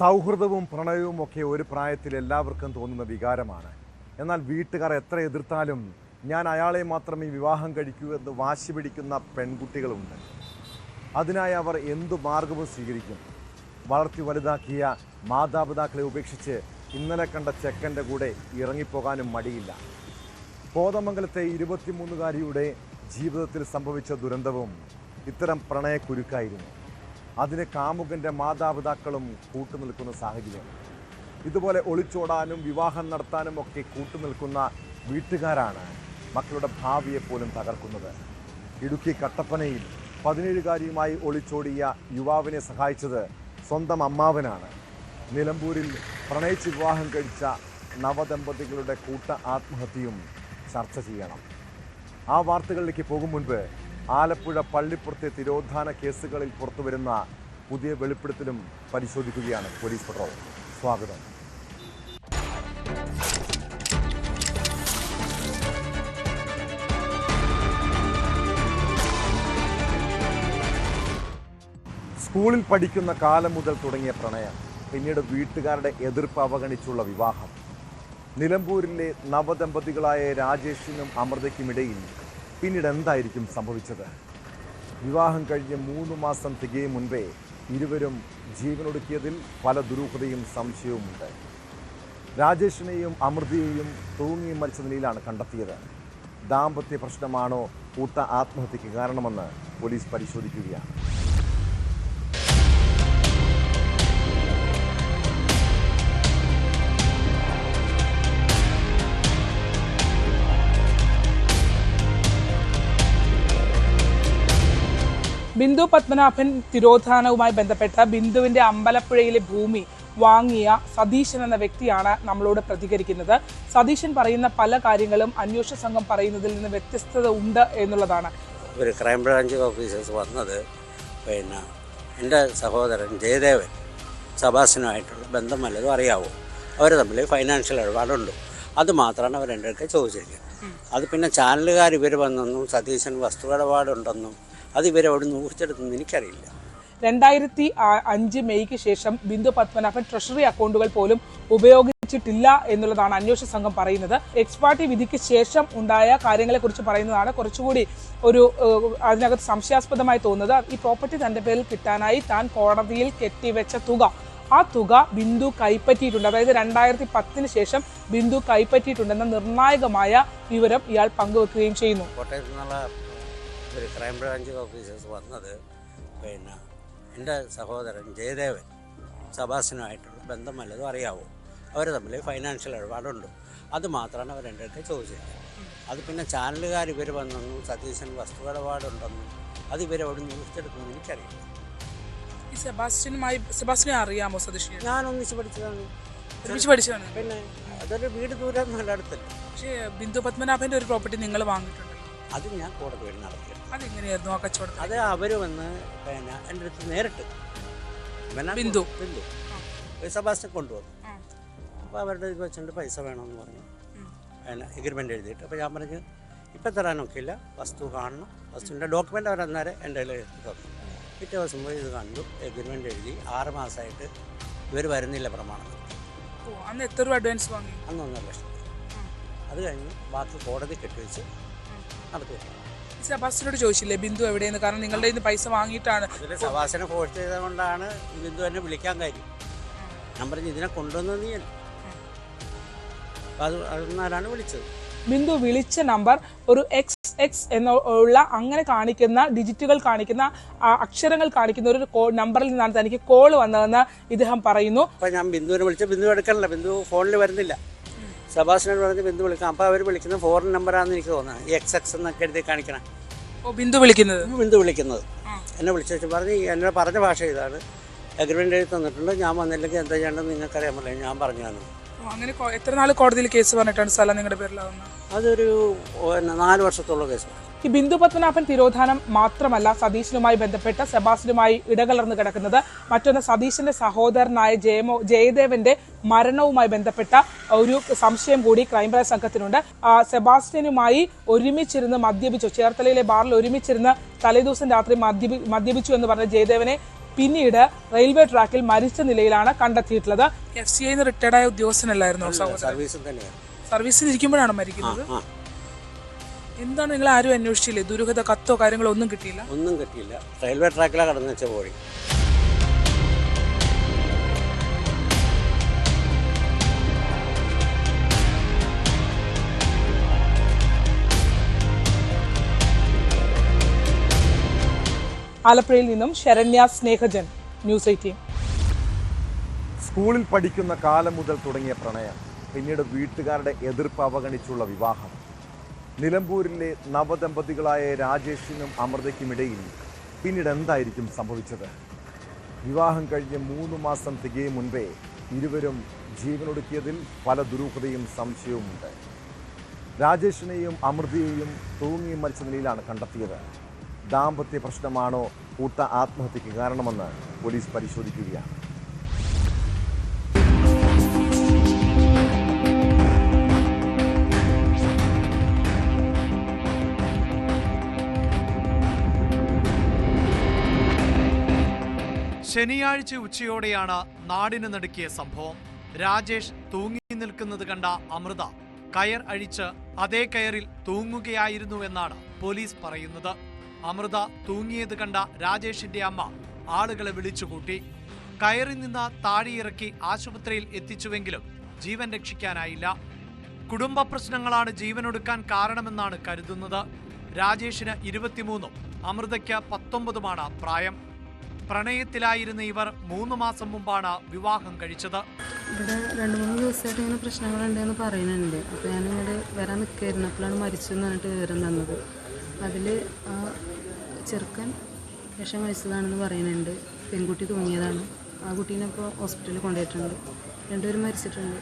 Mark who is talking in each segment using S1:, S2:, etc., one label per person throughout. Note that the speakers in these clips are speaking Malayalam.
S1: സൗഹൃദവും പ്രണയവും ഒക്കെ ഒരു പ്രായത്തിൽ എല്ലാവർക്കും തോന്നുന്ന വികാരമാണ്. എന്നാൽ വീട്ടുകാർ എത്ര എതിർത്താലും ഞാൻ അയാളെ മാത്രമേ വിവാഹം കഴിക്കൂ എന്ന് വാശി പിടിക്കുന്ന പെൺകുട്ടികളുണ്ട്. അതിനായി അവർ എന്തു മാർഗവും സ്വീകരിക്കും. വളർത്തി വലുതാക്കിയ മാതാപിതാക്കളെ ഉപേക്ഷിച്ച് ഇന്നലെ കണ്ട ചെക്കൻ്റെ കൂടെ ഇറങ്ങിപ്പോകാനും മടിയില്ല. കോതമംഗലത്തെ 23-കാരിയുടെ ജീവിതത്തിൽ സംഭവിച്ച ദുരന്തവും ഇത്തരം പ്രണയക്കുരുക്കായിരുന്നു. അതിന് കാമുകൻ്റെ മാതാപിതാക്കളും കൂട്ടുനിൽക്കുന്ന സാഹചര്യം. ഇതുപോലെ ഒളിച്ചോടാനും വിവാഹം നടത്താനും ഒക്കെ കൂട്ടുനിൽക്കുന്ന വീട്ടുകാരാണ് മക്കളുടെ ഭാവിയെപ്പോലും തകർക്കുന്നത്. ഇടുക്കി കട്ടപ്പനയിൽ 17-കാരിയുമായി ഒളിച്ചോടിയ യുവാവിനെ സഹായിച്ചത് സ്വന്തം അമ്മാവനാണ്. നിലമ്പൂരിൽ പ്രണയിച്ച് വിവാഹം കഴിച്ച നവദമ്പതികളുടെ കൂട്ട ആത്മഹത്യയും ചർച്ച ചെയ്യണം. ആ വാർത്തകളിലേക്ക് പോകും മുൻപ് ആലപ്പുഴ പള്ളിപ്പുറത്തെ തിരോധാന കേസുകളിൽ പുറത്തുവരുന്ന പുതിയ വെളിപ്പെടുത്തലും പരിശോധിക്കുകയാണ് പോലീസ് പട്രോൾ. സ്വാഗതം. സ്കൂളിൽ പഠിക്കുന്ന കാലം മുതൽ തുടങ്ങിയ പ്രണയം, പിന്നീട് വീട്ടുകാരുടെ എതിർപ്പ് അവഗണിച്ചുള്ള വിവാഹം. നിലമ്പൂരിലെ നവദമ്പതികളായ രാജേഷിനും അമൃതയ്ക്കുമിടയിൽ പിന്നീട് എന്തായിരിക്കും സംഭവിച്ചത്? വിവാഹം കഴിഞ്ഞ് 3 മാസം തികയും മുൻപേ ഇരുവരും ജീവനൊടുക്കിയതിൽ പല ദുരൂഹതയും സംശയവുമുണ്ട്. രാജേഷിനെയും അമൃതയെയും തൂങ്ങി മരിച്ച നിലയിലാണ് കണ്ടെത്തിയത്. ദാമ്പത്യ പ്രശ്നമാണോ കൂട്ട ആത്മഹത്യക്ക് കാരണമെന്ന് പോലീസ് പരിശോധിക്കുകയാണ്.
S2: ബിന്ദു പത്മനാഭൻ തിരോധാനവുമായി ബന്ധപ്പെട്ട ബിന്ദുവിന്റെ അമ്പലപ്പുഴയിലെ ഭൂമി വാങ്ങിയ സതീശൻ എന്ന വ്യക്തിയാണ് നമ്മളോട് പ്രതികരിക്കുന്നത്. സതീശൻ പറയുന്ന പല കാര്യങ്ങളും അന്വേഷണ സംഘം പറയുന്നതിൽ നിന്ന് വ്യത്യസ്തത ഉണ്ട് എന്നുള്ളതാണ്.
S3: ഒരു ക്രൈംബ്രാഞ്ച് ഓഫീസേഴ്സ് വന്നത് എൻ്റെ സഹോദരൻ ജയദേവൻ സബാസിനുമായിട്ടുള്ള ബന്ധം വല്ലതും അറിയാവോ, അവർ തമ്മിൽ ഫൈനാൻഷ്യൽ ഇടപാടുണ്ടോ, അത് മാത്രമാണ് അവർ എൻ്റെ അടുത്ത് ചോദിച്ചിരിക്കുന്നത്. അത് പിന്നെ ചാനലുകാർ ഇവർ വന്നെന്നും സതീശൻ വസ്തുവിടപാടുണ്ടെന്നും അത് ഇവരവിടെ നിന്ന് ഊഹിച്ചെടുത്തെന്ന് എനിക്കറിയില്ല.
S2: 2005 മെയ്ക്ക് ശേഷം ബിന്ദു പത്മനാഭൻ ട്രഷറി അക്കൗണ്ടുകൾ പോലും ഉപയോഗിച്ചിട്ടില്ല എന്നുള്ളതാണ് അന്വേഷണ സംഘം പറയുന്നത്. എക്സ്പാർട്ടി വിധിക്ക് ശേഷം ഉണ്ടായ കാര്യങ്ങളെക്കുറിച്ച് പറയുന്നതാണ് കുറച്ചുകൂടി അതിനകത്ത് സംശയാസ്പദമായി തോന്നുന്നത്. ഈ പ്രോപ്പർട്ടി തന്റെ പേരിൽ കിട്ടാനായി താൻ കോടതിയിൽ കെട്ടിവെച്ച തുക, ആ തുക ബിന്ദു കൈപ്പറ്റിയിട്ടുണ്ട്. അതായത് 2010 ശേഷം ബിന്ദു കൈപ്പറ്റിയിട്ടുണ്ടെന്ന നിർണായകമായ വിവരം ഇയാൾ പങ്കുവെക്കുകയും ചെയ്യുന്നു.
S3: കോട്ടയത്ത് നിന്നുള്ള ഒരു ക്രൈംബ്രാഞ്ച് ഓഫീസേഴ്സ് വന്നത് എൻ്റെ സഹോദരൻ ജയദേവൻ സബാസിനുമായിട്ടുള്ള ബന്ധം വല്ലതും അറിയാവോ, അവർ തമ്മിൽ ഫൈനാൻഷ്യൽ ഇടപാടുണ്ടോ, അത് മാത്രമാണ് അവർ എൻ്റെ അടുത്ത് ചോദിച്ചിരിക്കുന്നത്. അത് പിന്നെ ചാനലുകാർ ഇവർ വന്നെന്നും സതീശൻ വസ്തുവിടപാടുണ്ടെന്നും അത് ഇവരവിടെ നിന്ന് ഊഹിച്ചെടുക്കുമെന്ന് എനിക്കറിയില്ല.
S2: ഈ സെബാസ്റ്റിനെ അറിയാമോ സതീഷ്?
S3: ഞാൻ ഒന്നിച്ച് പഠിച്ചതാണ്. പിന്നെ അതൊരു വീട് ദൂരം നല്ല അടുത്തല്ല.
S2: പക്ഷേ ബിന്ദു പത്മനാഭന്റെ ഒരു പ്രോപ്പർട്ടി നിങ്ങൾ വാങ്ങിയിട്ടുണ്ട്.
S3: അത് ഞാൻ കോടതി വഴി നടത്തിയത്.
S2: അതെങ്ങനെയായിരുന്നു ആ കച്ചവടം?
S3: അത് അവർ വന്ന് എൻ്റെ അടുത്ത് നേരിട്ട്
S2: ബിന്ദു
S3: സബാസ്റ്റിനെ കൊണ്ടുവന്നു. അപ്പോൾ അവരുടെ ഇത് വെച്ചിട്ട് പൈസ വേണമെന്ന് പറഞ്ഞു, എഗ്രിമെൻ്റ് എഴുതിയിട്ട്. അപ്പോൾ ഞാൻ പറഞ്ഞു ഇപ്പം തരാനൊക്കെ ഇല്ല, വസ്തു കാണണം, വസ്തുവിൻ്റെ ഡോക്യുമെൻ്റ് അവരന്നേരം എൻ്റെ കയ്യിൽ തന്നു. പിറ്റേ ദിവസം പോയി ഇത് കണ്ടു, എഗ്രിമെൻ്റ് എഴുതി. 6 മാസമായിട്ട് ഇവർ വരുന്നില്ല പ്രമാണം.
S2: അന്ന് എത്ര രൂപ അഡ്വാൻസ് വാങ്ങി?
S3: അന്ന് 1.5 ലക്ഷം. അത് കഴിഞ്ഞ് ബാക്കി കോടതി കെട്ടിവെച്ച് നടത്തി.
S2: സെബാസ്റ്റിനോട് ചോദിച്ചില്ലേ ബിന്ദു എവിടെയെന്ന്? കാരണം നിങ്ങളുടെ കയ്യിൽ നിന്ന് പൈസ വാങ്ങിയിട്ടാണ്.
S3: അതിൽ സബാസിനെ ഫോഴ്സ് ചെയ്തത് കൊണ്ടാണ് ബിന്ദു എന്നെ വിളിക്കാൻ കാര്യം. ഞാൻ പറഞ്ഞു ഇതിനെ കൊണ്ടുവന്നത് നീ അല്ല, അത് അന്നാരാണ് വിളിച്ചത്.
S2: ബിന്ദു വിളിച്ച നമ്പർ ഒരു XX എന്നുള്ള അങ്ങനെ കാണിക്കുന്ന ഡിജിറ്റുകൾ കാണിക്കുന്ന അക്ഷരങ്ങൾ കാണിക്കുന്ന ഒരു നമ്പറിൽ നിന്നാണ് തനിക്ക് കോൾ വന്നതെന്ന് ഇദ്ദേഹം പറയുന്നു.
S3: അപ്പം ഞാൻ ബിന്ദുവിനെ വിളിച്ച ബിന്ദു എടുക്കണില്ല, ബിന്ദു ഫോണിൽ വരുന്നില്ല. സബാസിനോട് പറഞ്ഞ് ബിന്ദു വിളിക്കാം. അപ്പോൾ അവർ വിളിക്കുന്ന ഫോറിൻ നമ്പറാണെന്ന് എനിക്ക് തോന്നുന്നത്. ഈ XX എന്നൊക്കെ എഴുതി കാണിക്കണം.
S2: ബിന്ദു വിളിക്കുന്നത്
S3: എന്നെ വിളിച്ചു പറഞ്ഞ് എന്നോട് പറഞ്ഞ ഭാഷ ഇതാണ്, അഗ്രിമെൻ്റ് എഴുതി തന്നിട്ടുണ്ട്, ഞാൻ വന്നില്ലെങ്കിൽ എന്താ ചെയ്യേണ്ടത് നിങ്ങൾക്കറിയാൻ പറ്റില്ല, ഞാൻ പറഞ്ഞു തന്നു.
S2: അങ്ങനെ എത്ര നാൾ കോടതിയിൽ കേസ് പറഞ്ഞിട്ടാണ് സ്ഥലം നിങ്ങളുടെ പേരിലാവുന്നത്?
S3: അതൊരു 4 വർഷത്തോളം കേസ്.
S2: ഈ ബിന്ദു പത്മനാഭൻ തിരോധാനം മാത്രമല്ല സതീശനുമായി ബന്ധപ്പെട്ട സെബാസ്റ്റിനുമായി ഇടകലർന്ന് കിടക്കുന്നത്. മറ്റൊന്ന് സതീശന്റെ സഹോദരനായ ജയദേവന്റെ മരണവുമായി ബന്ധപ്പെട്ട ഒരു സംശയം കൂടി ക്രൈംബ്രാഞ്ച് സംഘത്തിനുണ്ട്. സെബാസ്റ്റ്യനുമായി ഒരുമിച്ചിരുന്ന് മദ്യപിച്ചു, ചേർത്തലയിലെ ബാറിൽ ഒരുമിച്ചിരുന്ന് തലേദിവസം രാത്രി മദ്യപിച്ചു എന്ന് പറഞ്ഞ ജയദേവനെ പിന്നീട് റെയിൽവേ ട്രാക്കിൽ മരിച്ച നിലയിലാണ് കണ്ടെത്തിയിട്ടുള്ളത്. FCI റിട്ടയർഡായ ഉദ്യോഗസ്ഥനല്ലായിരുന്നോ
S3: സർവീസിൽ തന്നെയാണ്.
S2: സർവീസിൽ ഇരിക്കുമ്പോഴാണ് മരിക്കുന്നത്. എന്താണ് നിങ്ങൾ ആരും അന്വേഷിച്ചില്ലേ? ദുരൂഹത കത്തോ കാര്യങ്ങളോ ഒന്നും കിട്ടിയില്ല?
S3: ഒന്നും കിട്ടിയില്ല. റെയിൽവേ ട്രാക്കിലാണ് കടന്നു വെച്ച പോയി.
S2: ആലപ്പുഴയിൽ നിന്നും ശരണ്യ സ്നേഹജൻ, ന്യൂസ് 18.
S1: സ്കൂളിൽ പഠിക്കുന്ന കാലം മുതൽ തുടങ്ങിയ പ്രണയം, പിന്നീട് വീട്ടുകാരുടെ എതിർപ്പ് അവഗണിച്ചുള്ള വിവാഹം. നിലമ്പൂരിലെ നവദമ്പതികളായ രാജേഷിനും അമൃതയ്ക്കുമിടയിൽ പിന്നീട് എന്തായിരിക്കും സംഭവിച്ചത്? വിവാഹം കഴിഞ്ഞ് 3 മാസം തികയും മുൻപേ ഇരുവരും ജീവനൊടുക്കിയതിൽ പല ദുരൂഹതയും സംശയവുമുണ്ട്. രാജേഷിനെയും അമൃതയെയും തൂങ്ങി മരിച്ച നിലയിലാണ് കണ്ടെത്തിയത്. ദാമ്പത്യ പ്രശ്നമാണോ കൂട്ട ആത്മഹത്യക്ക് കാരണമെന്ന് പോലീസ് പരിശോധിക്കുകയാണ്.
S4: ശനിയാഴ്ച ഉച്ചയോടെയാണ് നാടിന് നടുക്കിയ സംഭവം. രാജേഷ് തൂങ്ങി നിൽക്കുന്നത് കണ്ട അമൃത കയർ അഴിച്ച് അതേ കയറിൽ തൂങ്ങുകയായിരുന്നുവെന്നാണ് പോലീസ് പറയുന്നത്. അമൃത തൂങ്ങിയത് കണ്ട രാജേഷിന്റെ അമ്മ ആളുകളെ വിളിച്ചുകൂട്ടി. കയറിൽ നിന്ന് താഴെയിറക്കി ആശുപത്രിയിൽ എത്തിച്ചുവെങ്കിലും ജീവൻ രക്ഷിക്കാനായില്ല. കുടുംബ പ്രശ്നങ്ങളാണ് ജീവനൊടുക്കാൻ കാരണമെന്നാണ് കരുതുന്നത്. രാജേഷിന് 23ഉം അമൃതയ്ക്ക് 19ഉമാണ് പ്രായം. പ്രണയത്തിലായിരുന്ന ഇവർ 3 മാസം മുമ്പാണ് വിവാഹം കഴിച്ചത്.
S5: ഇവിടെ 2-3 ദിവസമായിട്ട് ഇങ്ങനെ പ്രശ്നങ്ങളുണ്ടെന്ന് പറയുന്നുണ്ട്. അപ്പോൾ ഞാനിങ്ങോട്ട് വരാൻ നിൽക്കായിരുന്നു. അപ്പോഴാണ് മരിച്ചു എന്ന് പറഞ്ഞിട്ട് വിവരം തന്നത്. അതിൽ ആ ചെറുക്കൻ വിഷം കഴിച്ചതാണെന്ന് പറയുന്നുണ്ട്. പെൺകുട്ടി തൂങ്ങിയതാണ്. ആ കുട്ടീനെ ഇപ്പോൾ ഹോസ്പിറ്റലിൽ കൊണ്ടുപോയിട്ടുണ്ട്. 2 പേരും മരിച്ചിട്ടുണ്ട്.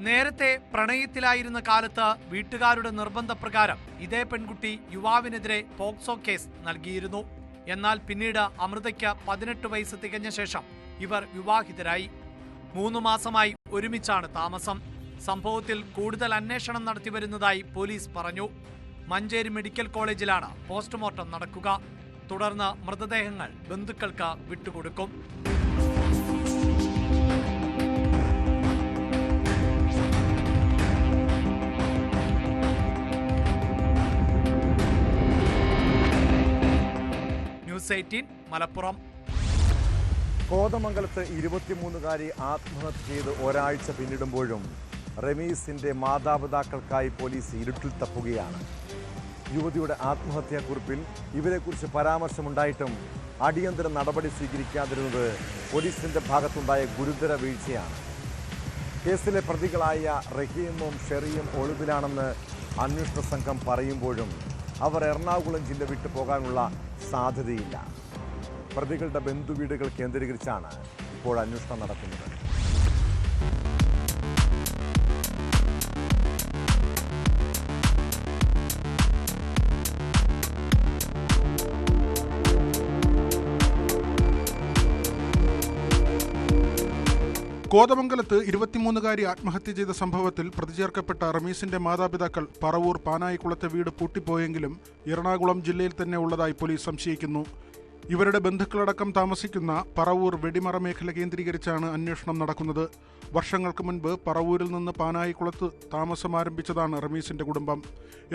S4: നേരത്തെ പ്രണയത്തിലായിരുന്ന കാലത്ത് വീട്ടുകാരുടെ നിർബന്ധപ്രകാരം ഇതേ പെൺകുട്ടി യുവാവിനെതിരെ പോക്സോ കേസ് നൽകിയിരുന്നു. എന്നാൽ പിന്നീട് അമൃതയ്ക്ക് 18 വയസ്സ് തികഞ്ഞ ശേഷം ഇവർ വിവാഹിതരായി. 3 മാസമായി ഒരുമിച്ചാണ് താമസം. സംഭവത്തിൽ കൂടുതൽ അന്വേഷണം നടത്തിവരുന്നതായി പോലീസ് പറഞ്ഞു. മഞ്ചേരി മെഡിക്കൽ കോളേജിലാണ് പോസ്റ്റ്മോർട്ടം നടക്കുക. തുടർന്ന് മൃതദേഹങ്ങൾ ബന്ധുക്കൾക്ക് വിട്ടുകൊടുക്കും. ന്യൂസ് 18 മലപ്പുറം.
S1: കോതമംഗലത്ത് 23-കാരി ആത്മഹത്യ ചെയ്ത് ഒരാഴ്ച പിന്നിടുമ്പോഴും റമീസിന്റെ മാതാപിതാക്കൾക്കായി പോലീസ് ഇരുട്ടിൽ തപ്പുകയാണ്. യുവതിയുടെ ആത്മഹത്യാക്കുറിപ്പിൽ ഇവരെക്കുറിച്ച് പരാമർശമുണ്ടായിട്ടും അടിയന്തര നടപടി സ്വീകരിക്കാതിരുന്നത് പോലീസിന്റെ ഭാഗത്തുണ്ടായ ഗുരുതര വീഴ്ചയാണ്. കേസിലെ പ്രതികളായ റഹീമും ഷെറിയും ഒളിവിലാണെന്ന് അന്വേഷണ സംഘം പറയുമ്പോഴും അവർ എറണാകുളം ജില്ല വിട്ടു പോകാനുള്ള സാധ്യതയില്ല. പ്രതികളുടെ ബന്ധുവീടുകൾ കേന്ദ്രീകരിച്ചാണ് ഇപ്പോൾ അന്വേഷണം നടക്കുന്നത്.
S6: കോതമംഗലത്ത് 23-കാരി ആത്മഹത്യ ചെയ്ത സംഭവത്തിൽ പ്രതിചേർക്കപ്പെട്ട റമീസിന്റെ മാതാപിതാക്കൾ പറവൂർ പാനായിക്കുളത്തെ വീട് പൂട്ടിപ്പോയെങ്കിലും എറണാകുളം ജില്ലയിൽ തന്നെ ഉള്ളതായി പോലീസ് സംശയിക്കുന്നു. ഇവരുടെ ബന്ധുക്കളടക്കം താമസിക്കുന്ന പറവൂർ വെടിമറ മേഖല കേന്ദ്രീകരിച്ചാണ് അന്വേഷണം നടക്കുന്നത്. വർഷങ്ങൾക്ക് മുൻപ് പറവൂരിൽ നിന്ന് പാനായിക്കുളത്ത് താമസം ആരംഭിച്ചതാണ് റമീസിന്റെ കുടുംബം.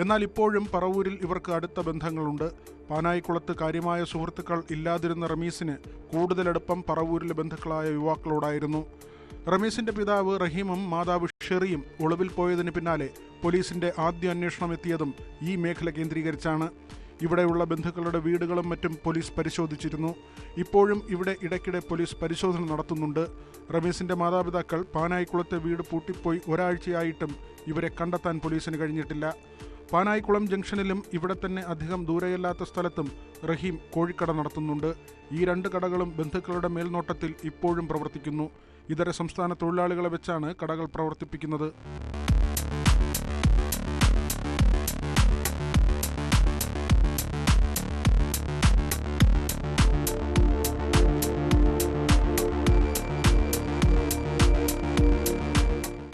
S6: എന്നാൽ ഇപ്പോഴും പറവൂരിൽ ഇവർക്ക് അടുത്ത ബന്ധങ്ങളുണ്ട്. പാനായിക്കുളത്ത് കാര്യമായ സുഹൃത്തുക്കൾ ഇല്ലാതിരുന്ന റമീസിന് കൂടുതലെടുപ്പം പറവൂരിലെ ബന്ധുക്കളായ യുവാക്കളോടായിരുന്നു. റമീസിന്റെ പിതാവ് റഹീമും മാതാവ് ഷെറിയും ഒളിവിൽ പോയതിന് പിന്നാലെ പോലീസിന്റെ ആദ്യ അന്വേഷണം എത്തിയതും ഈ മേഖല കേന്ദ്രീകരിച്ചാണ്. ഇവിടെയുള്ള ബന്ധുക്കളുടെ വീടുകളും മറ്റും പോലീസ് പരിശോധിച്ചിരുന്നു. ഇപ്പോഴും ഇവിടെ ഇടയ്ക്കിടെ പോലീസ് പരിശോധന നടത്തുന്നുണ്ട്. റമീസിന്റെ മാതാപിതാക്കൾ പാനായിക്കുളത്തെ വീട് പൂട്ടിപ്പോയി ഒരാഴ്ചയായിട്ടും ഇവരെ കണ്ടെത്താൻ പോലീസിന് കഴിഞ്ഞിട്ടില്ല. പാനായിക്കുളം ജംഗ്ഷനിലും ഇവിടെ തന്നെ അധികം ദൂരെയല്ലാത്ത സ്ഥലത്തും റഹീം കോഴിക്കട നടത്തുന്നുണ്ട്. ഈ 2 കടകളും ബന്ധുക്കളുടെ മേൽനോട്ടത്തിൽ ഇപ്പോഴും പ്രവർത്തിക്കുന്നു. ഇതര സംസ്ഥാന തൊഴിലാളികളെ വെച്ചാണ് കടകൾ പ്രവർത്തിപ്പിക്കുന്നത്.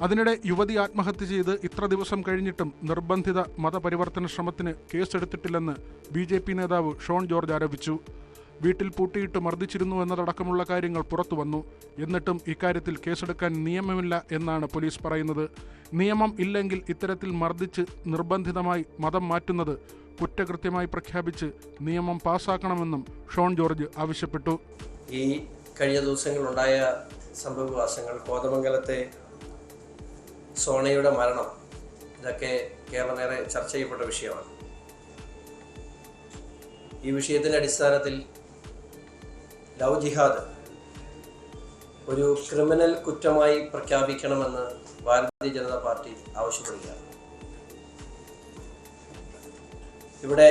S6: അതിനിടെ യുവതി ആത്മഹത്യ ചെയ്ത് ഇത്ര ദിവസം കഴിഞ്ഞിട്ടും നിർബന്ധിത മതപരിവർത്തന ശ്രമത്തിന് കേസെടുത്തിട്ടില്ലെന്ന് BJP നേതാവ് ഷോൺ ജോർജ് ആരോപിച്ചു. വീട്ടിൽ പൂട്ടിയിട്ട് മർദ്ദിച്ചിരുന്നു എന്നതടക്കമുള്ള കാര്യങ്ങൾ പുറത്തുവന്നു. എന്നിട്ടും ഇക്കാര്യത്തിൽ കേസെടുക്കാൻ നിയമമില്ല എന്നാണ് പോലീസ് പറയുന്നത്. നിയമം ഇല്ലെങ്കിൽ ഇത്തരത്തിൽ മർദ്ദിച്ച് നിർബന്ധിതമായി മതം മാറ്റുന്നത് കുറ്റകൃത്യമായി പ്രഖ്യാപിച്ച് നിയമം പാസ്സാക്കണമെന്നും ഷോൺ ജോർജ് ആവശ്യപ്പെട്ടു.
S7: ഈ കഴിഞ്ഞ ദിവസങ്ങളുണ്ടായ സംഭവവികാസങ്ങൾ, കോതമംഗലത്തെ സോണയുടെ മരണം, ഇതൊക്കെ കേരളമേറെ ചർച്ച ചെയ്യപ്പെട്ട വിഷയമാണ്. ഈ വിഷയത്തിൻ്റെ അടിസ്ഥാനത്തിൽ ലവ് ജിഹാദ് ഒരു ക്രിമിനൽ കുറ്റമായി പ്രഖ്യാപിക്കണമെന്ന് ഭാരതീയ ജനതാ പാർട്ടി ആവശ്യപ്പെടുകയാണ്. ഇവിടെ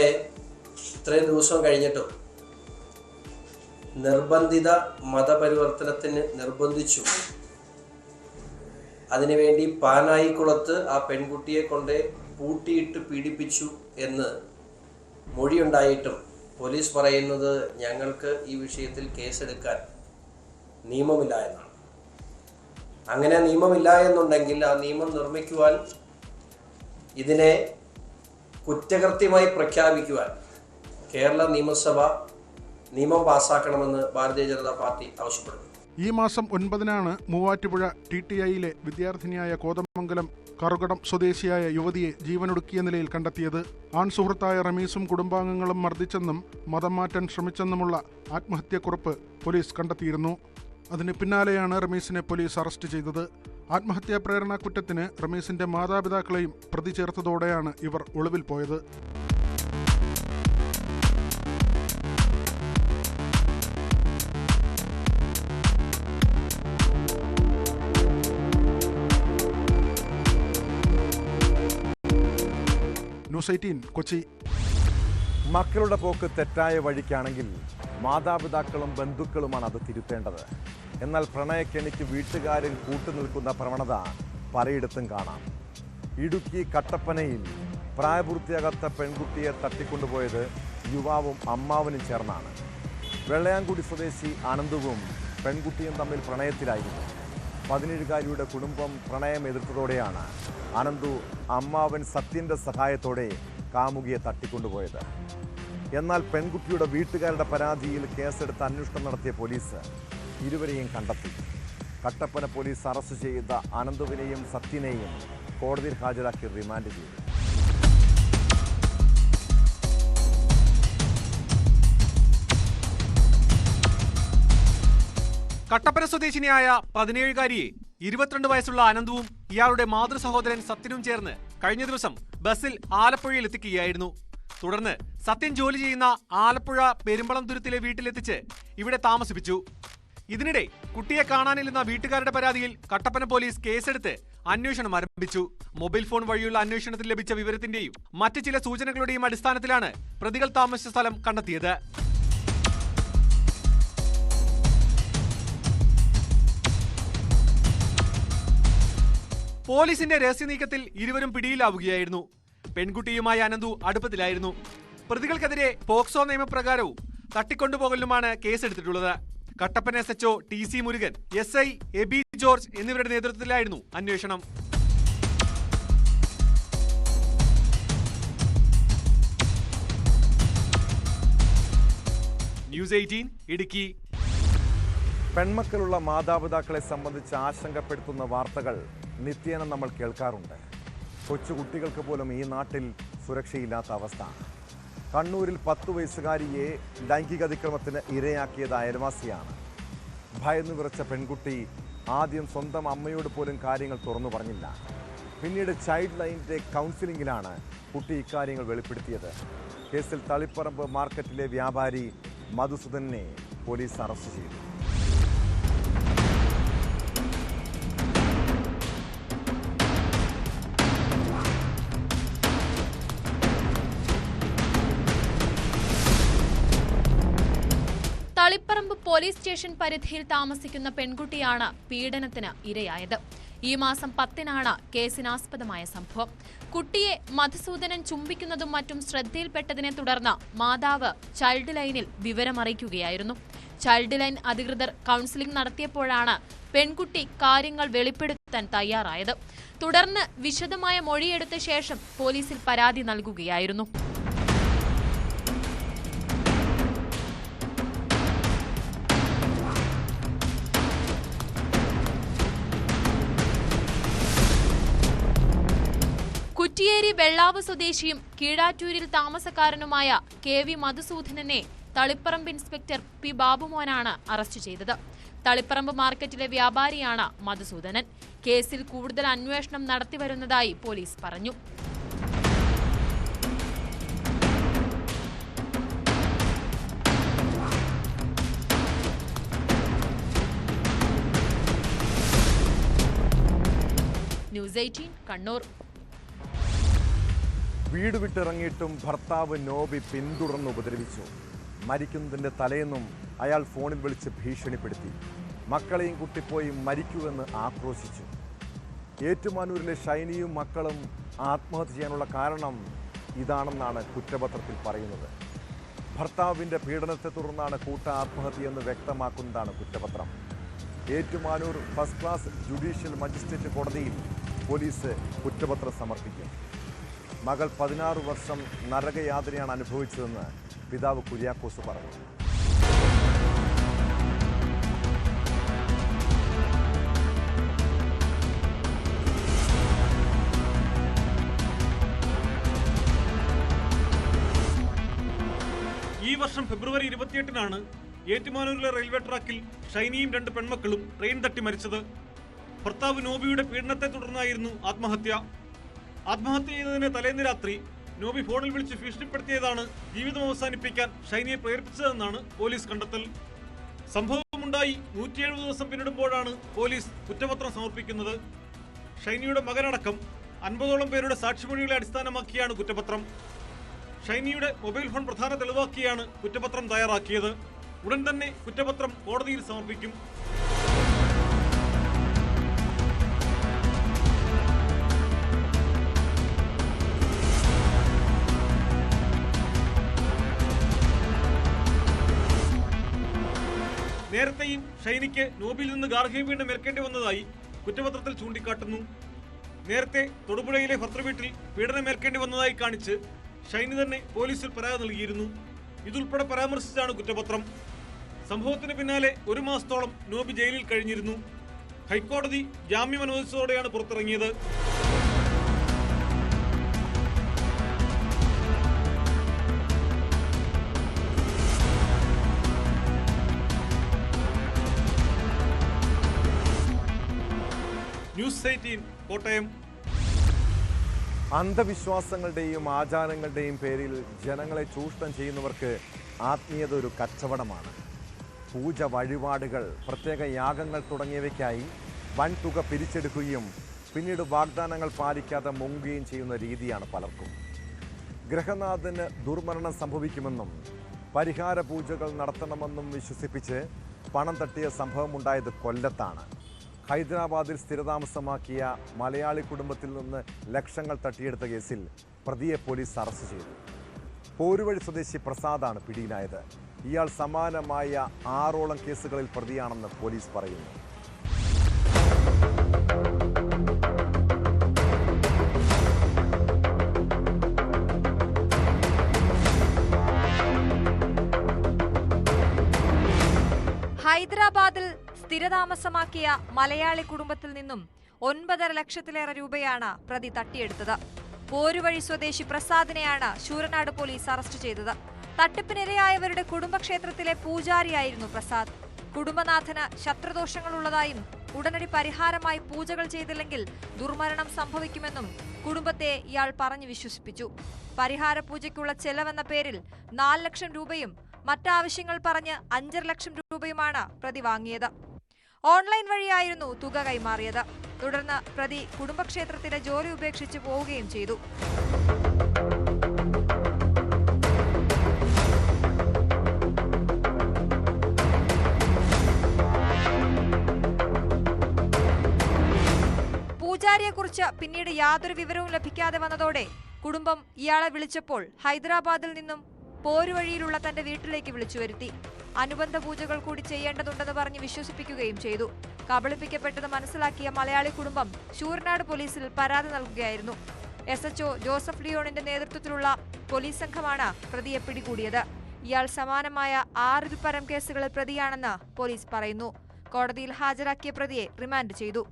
S7: ഇത്രയും ദിവസം കഴിഞ്ഞിട്ടും നിർബന്ധിത മതപരിവർത്തനത്തിന് നിർബന്ധിച്ചു, അതിനുവേണ്ടി പാനായിക്കുളത്ത് ആ പെൺകുട്ടിയെ കൊണ്ട് പൂട്ടിയിട്ട് പീഡിപ്പിച്ചു എന്ന് മൊഴിയുണ്ടായിട്ടും പോലീസ് പറയുന്നത് ഞങ്ങൾക്ക് ഈ വിഷയത്തിൽ കേസെടുക്കാൻ നിയമമില്ല എന്നാണ്. അങ്ങനെ നിയമമില്ല എന്നുണ്ടെങ്കിൽ ആ നിയമം നിർമ്മിക്കുവാൻ, ഇതിനെ കുറ്റകൃത്യമായി പ്രഖ്യാപിക്കുവാൻ കേരള നിയമസഭ നിയമം പാസ്സാക്കണമെന്ന് ഭാരതീയ ജനതാ പാർട്ടി ആവശ്യപ്പെടുന്നു.
S6: ഈ മാസം 9-നാണ് മൂവാറ്റുപുഴ TTIയിലെ വിദ്യാർത്ഥിനിയായ കോതമംഗലം കറുകടം സ്വദേശിയായ യുവതിയെ ജീവനൊടുക്കിയ നിലയിൽ കണ്ടെത്തിയത്. ആൺ സുഹൃത്തായ റമീസും കുടുംബാംഗങ്ങളും മർദ്ദിച്ചെന്നും മതം മാറ്റാൻ ശ്രമിച്ചെന്നുമുള്ള ആത്മഹത്യാക്കുറിപ്പ് പോലീസ് കണ്ടെത്തിയിരുന്നു. അതിന് പിന്നാലെയാണ് റമീസിനെ പോലീസ് അറസ്റ്റ് ചെയ്തത്. ആത്മഹത്യാ പ്രേരണാ കുറ്റത്തിന് റമീസിന്റെ മാതാപിതാക്കളെയും പ്രതി ചേർത്തതോടെയാണ് ഇവർ ഒളിവിൽ പോയത്. ന്യൂസ് 18 കൊച്ചി.
S1: മക്കളുടെ പോക്ക് തെറ്റായ വഴിക്കാണെങ്കിൽ മാതാപിതാക്കളും ബന്ധുക്കളുമാണ് അത് തിരുത്തേണ്ടത്. എന്നാൽ പ്രണയക്കെണിക്ക് വീട്ടുകാരിൽ കൂട്ടുനിൽക്കുന്ന പ്രവണത പലയിടത്തും കാണാം. ഇടുക്കി കട്ടപ്പനയിൽ പ്രായപൂർത്തിയാകാത്ത പെൺകുട്ടിയെ തട്ടിക്കൊണ്ടുപോയത് യുവാവും അമ്മാവനും ചേർന്നാണ്. വെള്ളയാംകുടി സ്വദേശി അനന്തുവും പെൺകുട്ടിയും തമ്മിൽ പ്രണയത്തിലായിരുന്നു. 17-കാരിയുടെ കുടുംബം പ്രണയം എതിർത്തതോടെയാണ് അനന്തു അമ്മാവൻ സത്യൻ്റെ സഹായത്തോടെ കാമുകിയെ തട്ടിക്കൊണ്ടുപോയത്. എന്നാൽ പെൺകുട്ടിയുടെ വീട്ടുകാരുടെ പരാതിയിൽ കേസെടുത്ത് അന്വേഷണം നടത്തിയ പോലീസ് ഇരുവരെയും കണ്ടെത്തി. കട്ടപ്പന പോലീസ് അറസ്റ്റ് ചെയ്ത അനന്തുവിനെയും സത്യനെയും കോടതിയിൽ ഹാജരാക്കി റിമാൻഡ് ചെയ്തു.
S4: കട്ടപ്പന സ്വദേശിനിയായ 17-കാരിയെ 22 വയസ്സുള്ള അനന്തുവും ഇയാളുടെ മാതൃ സഹോദരൻ സത്യനും ചേർന്ന് കഴിഞ്ഞ ദിവസം ബസ്സിൽ ആലപ്പുഴയിൽ എത്തിക്കുകയായിരുന്നു. തുടർന്ന് സത്യൻ ജോലി ചെയ്യുന്ന ആലപ്പുഴ പെരുമ്പളംതുരുത്തിലെ വീട്ടിലെത്തിച്ച് ഇവിടെ താമസിപ്പിച്ചു. ഇതിനിടെ കുട്ടിയെ കാണാനില്ലെന്ന വീട്ടുകാരുടെ പരാതിയിൽ കട്ടപ്പന പോലീസ് കേസെടുത്ത് അന്വേഷണം ആരംഭിച്ചു. മൊബൈൽ ഫോൺ വഴിയുള്ള അന്വേഷണത്തിൽ ലഭിച്ച വിവരത്തിന്റെയും മറ്റ് ചില സൂചനകളുടെയും അടിസ്ഥാനത്തിലാണ് പ്രതികൾ താമസിച്ച സ്ഥലം കണ്ടെത്തിയത്. പോലീസിന്റെ രഹസ്യനീക്കത്തിൽ ഇരുവരും പിടിയിലാവുകയായിരുന്നു. പെൺകുട്ടിയുമായി അനന്തു അടുപ്പത്തിലായിരുന്നു. പ്രതികൾക്കെതിരെ പോക്സോ നിയമപ്രകാരവും തട്ടിക്കൊണ്ടുപോകലിനുമാണ് കേസെടുത്തിട്ടുള്ളത്. Kattappana SHO TC Murukan, SI Aby George എന്നിവരുടെ നേതൃത്വത്തിലായിരുന്നു അന്വേഷണം. ന്യൂസ് 18 ഇടുക്കി.
S1: പെൺമക്കളുള്ള മാതാപിതാക്കളെ സംബന്ധിച്ച് ആശങ്കപ്പെടുത്തുന്ന വാർത്തകൾ നിത്യേന നമ്മൾ കേൾക്കാറുണ്ട്. കൊച്ചുകുട്ടികൾക്ക് പോലും ഈ നാട്ടിൽ സുരക്ഷയില്ലാത്ത അവസ്ഥ. കണ്ണൂരിൽ 10 വയസ്സുകാരിയെ ലൈംഗികാതിക്രമത്തിന് ഇരയാക്കിയത് അയൽവാസിയാണ്. ഭയന്നു വിറച്ച പെൺകുട്ടി ആദ്യം സ്വന്തം അമ്മയോട് പോലും കാര്യങ്ങൾ തുറന്നു പറഞ്ഞില്ല. പിന്നീട് ചൈൽഡ് ലൈനിൻ്റെ കൗൺസിലിങ്ങിലാണ് കുട്ടി ഇക്കാര്യങ്ങൾ വെളിപ്പെടുത്തിയത്. കേസിൽ തളിപ്പറമ്പ് മാർക്കറ്റിലെ വ്യാപാരി മധുസൂദനെ പോലീസ് അറസ്റ്റ് ചെയ്തു.
S8: തളിപ്പറമ്പ് പോലീസ് സ്റ്റേഷൻ പരിധിയിൽ താമസിക്കുന്ന പെൺകുട്ടിയാണ് പീഡനത്തിന് ഇരയായത്. ഈ മാസം 10-നാണ് കേസിനാസ്പദമായ സംഭവം. കുട്ടിയെ മധുസൂദനൻ ചുംബിക്കുന്നതും മറ്റും ശ്രദ്ധയിൽപ്പെട്ടതിനെ തുടർന്ന് മാതാവ് ചൈൽഡ് ലൈനിൽ വിവരമറിയിക്കുകയായിരുന്നു. ചൈൽഡ് ലൈൻ അധികൃതർ കൗൺസിലിംഗ് നടത്തിയപ്പോഴാണ് പെൺകുട്ടി കാര്യങ്ങൾ വെളിപ്പെടുത്താൻ തയ്യാറായത്. തുടർന്ന് വിശദമായ മൊഴിയെടുത്ത ശേഷം പോലീസിൽ പരാതി നൽകുകയായിരുന്നു. കണ്ണൂരി വെള്ളാവ് സ്വദേശിയും കീഴാറ്റൂരിൽ താമസക്കാരനുമായ KV മധുസൂദനനെ തളിപ്പറമ്പ് ഇൻസ്പെക്ടർ P ബാബുമോനാണ് അറസ്റ്റ് ചെയ്തത്. തളിപ്പറമ്പ് മാർക്കറ്റിലെ വ്യാപാരിയാണ് മധുസൂദനൻ. കേസിൽ കൂടുതൽ അന്വേഷണം നടത്തിവരുന്നതായി പോലീസ് പറഞ്ഞു. ന്യൂസ് 18 കണ്ണൂർ.
S1: വീട് വിട്ടിറങ്ങിയിട്ടും ഭർത്താവ് നോബി പിന്തുടർന്ന് ഉപദ്രവിച്ചു. മരിക്കുന്നതിൻ്റെ തലേന്നും അയാൾ ഫോണിൽ വിളിച്ച് ഭീഷണിപ്പെടുത്തി. മക്കളെയും കുട്ടിപ്പോയി മരിക്കുമെന്ന് ആക്രോശിച്ചു. ഏറ്റുമാനൂരിലെ ഷൈനിയും മക്കളും ആത്മഹത്യ ചെയ്യാനുള്ള കാരണം ഇതാണെന്നാണ് കുറ്റപത്രത്തിൽ പറയുന്നത്. ഭർത്താവിൻ്റെ പീഡനത്തെ തുടർന്നാണ് കൂട്ട ആത്മഹത്യയെന്ന് വ്യക്തമാക്കുന്നതാണ് കുറ്റപത്രം. Ettumanoor first class judicial magistrate കോടതിയിൽ പോലീസ് കുറ്റപത്രം സമർപ്പിക്കും. മകൾ 16 വർഷം നരകയാതനയാണ് അനുഭവിച്ചതെന്ന് പിതാവ് കുര്യാക്കോസ് പറഞ്ഞു.
S9: ഈ വർഷം ഫെബ്രുവരി 28-നാണ് ഏറ്റുമാനൂരിലെ റെയിൽവേ ട്രാക്കിൽ ഷൈനിയും 2 പെൺമക്കളും ട്രെയിൻ തട്ടി മരിച്ചത്. ഭർത്താവ് നോബിയുടെ പീഡനത്തെ തുടർന്നായിരുന്നു ആത്മഹത്യ. ആത്മഹത്യ ചെയ്തതിന് തലേന്ന് രാത്രി നോബി ഫോണിൽ വിളിച്ച് ഭീഷണിപ്പെടുത്തിയതാണ് ജീവിതം അവസാനിപ്പിക്കാൻ ഷൈനിയെ പ്രേരിപ്പിച്ചതെന്നാണ് പോലീസ് കണ്ടെത്തൽ. സംഭവമുണ്ടായി 170 ദിവസം പിന്നിടുമ്പോഴാണ് പോലീസ് കുറ്റപത്രം സമർപ്പിക്കുന്നത്. ഷൈനിയുടെ മകനടക്കം 50ഓളം പേരുടെ സാക്ഷിമൊഴികളെ അടിസ്ഥാനമാക്കിയാണ് കുറ്റപത്രം. ഷൈനിയുടെ മൊബൈൽ ഫോൺ പ്രധാന തെളിവാക്കിയാണ് കുറ്റപത്രം തയ്യാറാക്കിയത്. ഉടൻ തന്നെ കുറ്റപത്രം കോടതിയിൽ സമർപ്പിക്കും. നേരത്തെയും ഷൈനിക്ക് നോബിയിൽ നിന്ന് ഗാർഹിക പീഡനം ഏൽക്കേണ്ടി വന്നതായി കുറ്റപത്രത്തിൽ ചൂണ്ടിക്കാട്ടുന്നു. നേരത്തെ തൊടുപുഴയിലെ ഭർത്തൃവീട്ടിൽ പീഡനമേൽക്കേണ്ടി വന്നതായി കാണിച്ച് ഷൈനി തന്നെ പോലീസിൽ പരാതി നൽകിയിരുന്നു. ഇതുൾപ്പെടെ പരാമർശിച്ചാണ് കുറ്റപത്രം. സംഭവത്തിന് പിന്നാലെ 1 മാസത്തോളം നോബി ജയിലിൽ കഴിഞ്ഞിരുന്നു. ഹൈക്കോടതി ജാമ്യം അനുവദിച്ചതോടെയാണ് പുറത്തിറങ്ങിയത്. ന്യൂസ് 18 കോട്ടയം.
S1: അന്ധവിശ്വാസങ്ങളുടെയും ആചാരങ്ങളുടെയും പേരിൽ ജനങ്ങളെ ചൂഷണം ചെയ്യുന്നവർക്ക് ആത്മീയത ഒരു കച്ചവടമാണ്. പൂജ, വഴിപാടുകൾ, പ്രത്യേക യാഗങ്ങൾ തുടങ്ങിയവയ്ക്കായി വൻതുക പിരിച്ചെടുക്കുകയും പിന്നീട് വാഗ്ദാനങ്ങൾ പാലിക്കാതെ മുങ്ങുകയും ചെയ്യുന്ന രീതിയാണ് പലർക്കും. ഗ്രഹനാഥന് ദുർമരണം സംഭവിക്കുമെന്നും പരിഹാര പൂജകൾ നടത്തണമെന്നും വിശ്വസിപ്പിച്ച് പണം തട്ടിയ സംഭവമുണ്ടായത് കൊല്ലത്താണ്. ഹൈദരാബാദിൽ സ്ഥിരതാമസമാക്കിയ മലയാളി കുടുംബത്തിൽ നിന്ന് ലക്ഷങ്ങൾ തട്ടിയെടുത്ത കേസിൽ പ്രതിയെ പോലീസ് അറസ്റ്റ് ചെയ്തു. പോരുവഴി സ്വദേശി പ്രസാദാണ് പിടിയിലായത്. ഇയാൾ സമാനമായ 6ഓളം കേസുകളിൽ പ്രതിയാണെന്ന് പോലീസ് പറയുന്നു.
S10: ഹൈദരാബാദിൽ സ്ഥിരതാമസമാക്കിയ മലയാളി കുടുംബത്തിൽ നിന്നും 9.5 ലക്ഷത്തിലേറെ രൂപയാണ് പ്രതി തട്ടിയെടുത്തത്. പോരുവഴി സ്വദേശി പ്രസാദിനെയാണ് ശൂരനാട് പോലീസ് അറസ്റ്റ് ചെയ്തത്. തട്ടിപ്പിനിരയായവരുടെ കുടുംബക്ഷേത്രത്തിലെ പൂജാരിയായിരുന്നു പ്രസാദ്. കുടുംബനാഥന് ശത്രുദോഷങ്ങളുള്ളതായും ഉടനടി പരിഹാരമായി പൂജകൾ ചെയ്തില്ലെങ്കിൽ ദുർമരണം സംഭവിക്കുമെന്നും കുടുംബത്തെ ഇയാൾ പറഞ്ഞു വിശ്വസിപ്പിച്ചു. പരിഹാര പൂജയ്ക്കുള്ള ചെലവെന്ന പേരിൽ 4 ലക്ഷം രൂപയും മറ്റാവശ്യങ്ങൾ പറഞ്ഞ് 5.5 ലക്ഷം രൂപയുമാണ് പ്രതി വാങ്ങിയത്. ഓൺലൈൻ വഴിയായിരുന്നു തുക കൈമാറിയത്. തുടർന്ന് പ്രതി കുടുംബക്ഷേത്രത്തിലെ ജോലി ഉപേക്ഷിച്ച് പോവുകയും ചെയ്തു. പൂജാരിയെക്കുറിച്ച് പിന്നീട് യാതൊരു വിവരവും ലഭിക്കാതെ വന്നതോടെ കുടുംബം ഇയാളെ വിളിച്ചപ്പോൾ ഹൈദരാബാദിൽ നിന്നും പോരുവഴിയിലുള്ള തന്റെ വീട്ടിലേക്ക് വിളിച്ചു വരുത്തി. അനുബന്ധ പൂജകൾ കൂടി ചെയ്യേണ്ടതുണ്ടെന്ന് പറഞ്ഞ് വിശ്വസിപ്പിക്കുകയും ചെയ്തു. കബളിപ്പിക്കപ്പെട്ടത് മനസ്സിലാക്കിയ മലയാളി കുടുംബം ശൂരനാട് പോലീസിൽ പരാതി നൽകുകയായിരുന്നു. SHO ജോസഫ് ലിയോണിന്റെ നേതൃത്വത്തിലുള്ള പോലീസ് സംഘമാണ് പ്രതിയെ പിടികൂടിയത്. ഇയാൾ സമാനമായ 6 പരം കേസുകളിൽ പ്രതിയാണെന്ന് പോലീസ് പറയുന്നു. കോടതിയിൽ ഹാജരാക്കിയ പ്രതിയെ റിമാൻഡ് ചെയ്തു.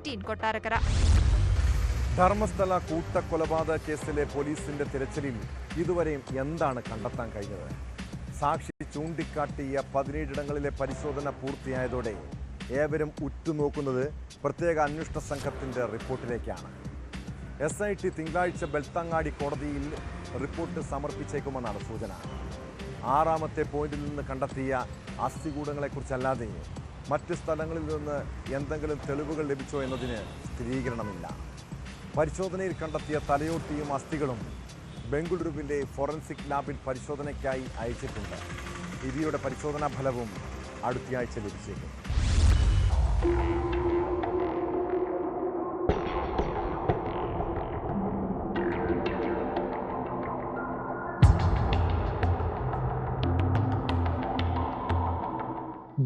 S10: ന്യൂസ്18 കൊട്ടാരക്കര.
S1: ധർമ്മസ്ഥല കൂട്ടക്കൊലപാതക കേസിലെ പോലീസിന്റെ തിരച്ചിലിൽ ഇതുവരെയും എന്താണ് കണ്ടെത്താൻ കഴിഞ്ഞത്? സാക്ഷി ചൂണ്ടിക്കാട്ടിയ 17 ഇടങ്ങളിലെ പരിശോധന പൂർത്തിയായതോടെ ഏവരും ഉറ്റുനോക്കുന്നത് പ്രത്യേക അന്വേഷണ സംഘത്തിന്റെ റിപ്പോർട്ടിലേക്കാണ്. SIT തിങ്കളാഴ്ച ബെൽത്തങ്ങാടി കോടതിയിൽ റിപ്പോർട്ട് സമർപ്പിച്ചേക്കുമെന്നാണ് സൂചന. 6ാമത്തെ പോയിന്റിൽ നിന്ന് കണ്ടെത്തിയ അസ്ഥികൂടങ്ങളെക്കുറിച്ചല്ലാതെ മറ്റ് സ്ഥലങ്ങളിൽ നിന്ന് എന്തെങ്കിലും തെളിവുകൾ ലഭിച്ചോ എന്നതിന് സ്ഥിരീകരണമില്ല. പരിശോധനയിൽ കണ്ടെത്തിയ തലയോട്ടിയും അസ്ഥികളും ബംഗളൂരുവിൻ്റെ ഫോറൻസിക് ലാബിൽ പരിശോധനയ്ക്കായി അയച്ചിട്ടുണ്ട്. ഇവയുടെ പരിശോധനാ ഫലവും അടുത്തയാഴ്ച ലഭിച്ചേക്കും.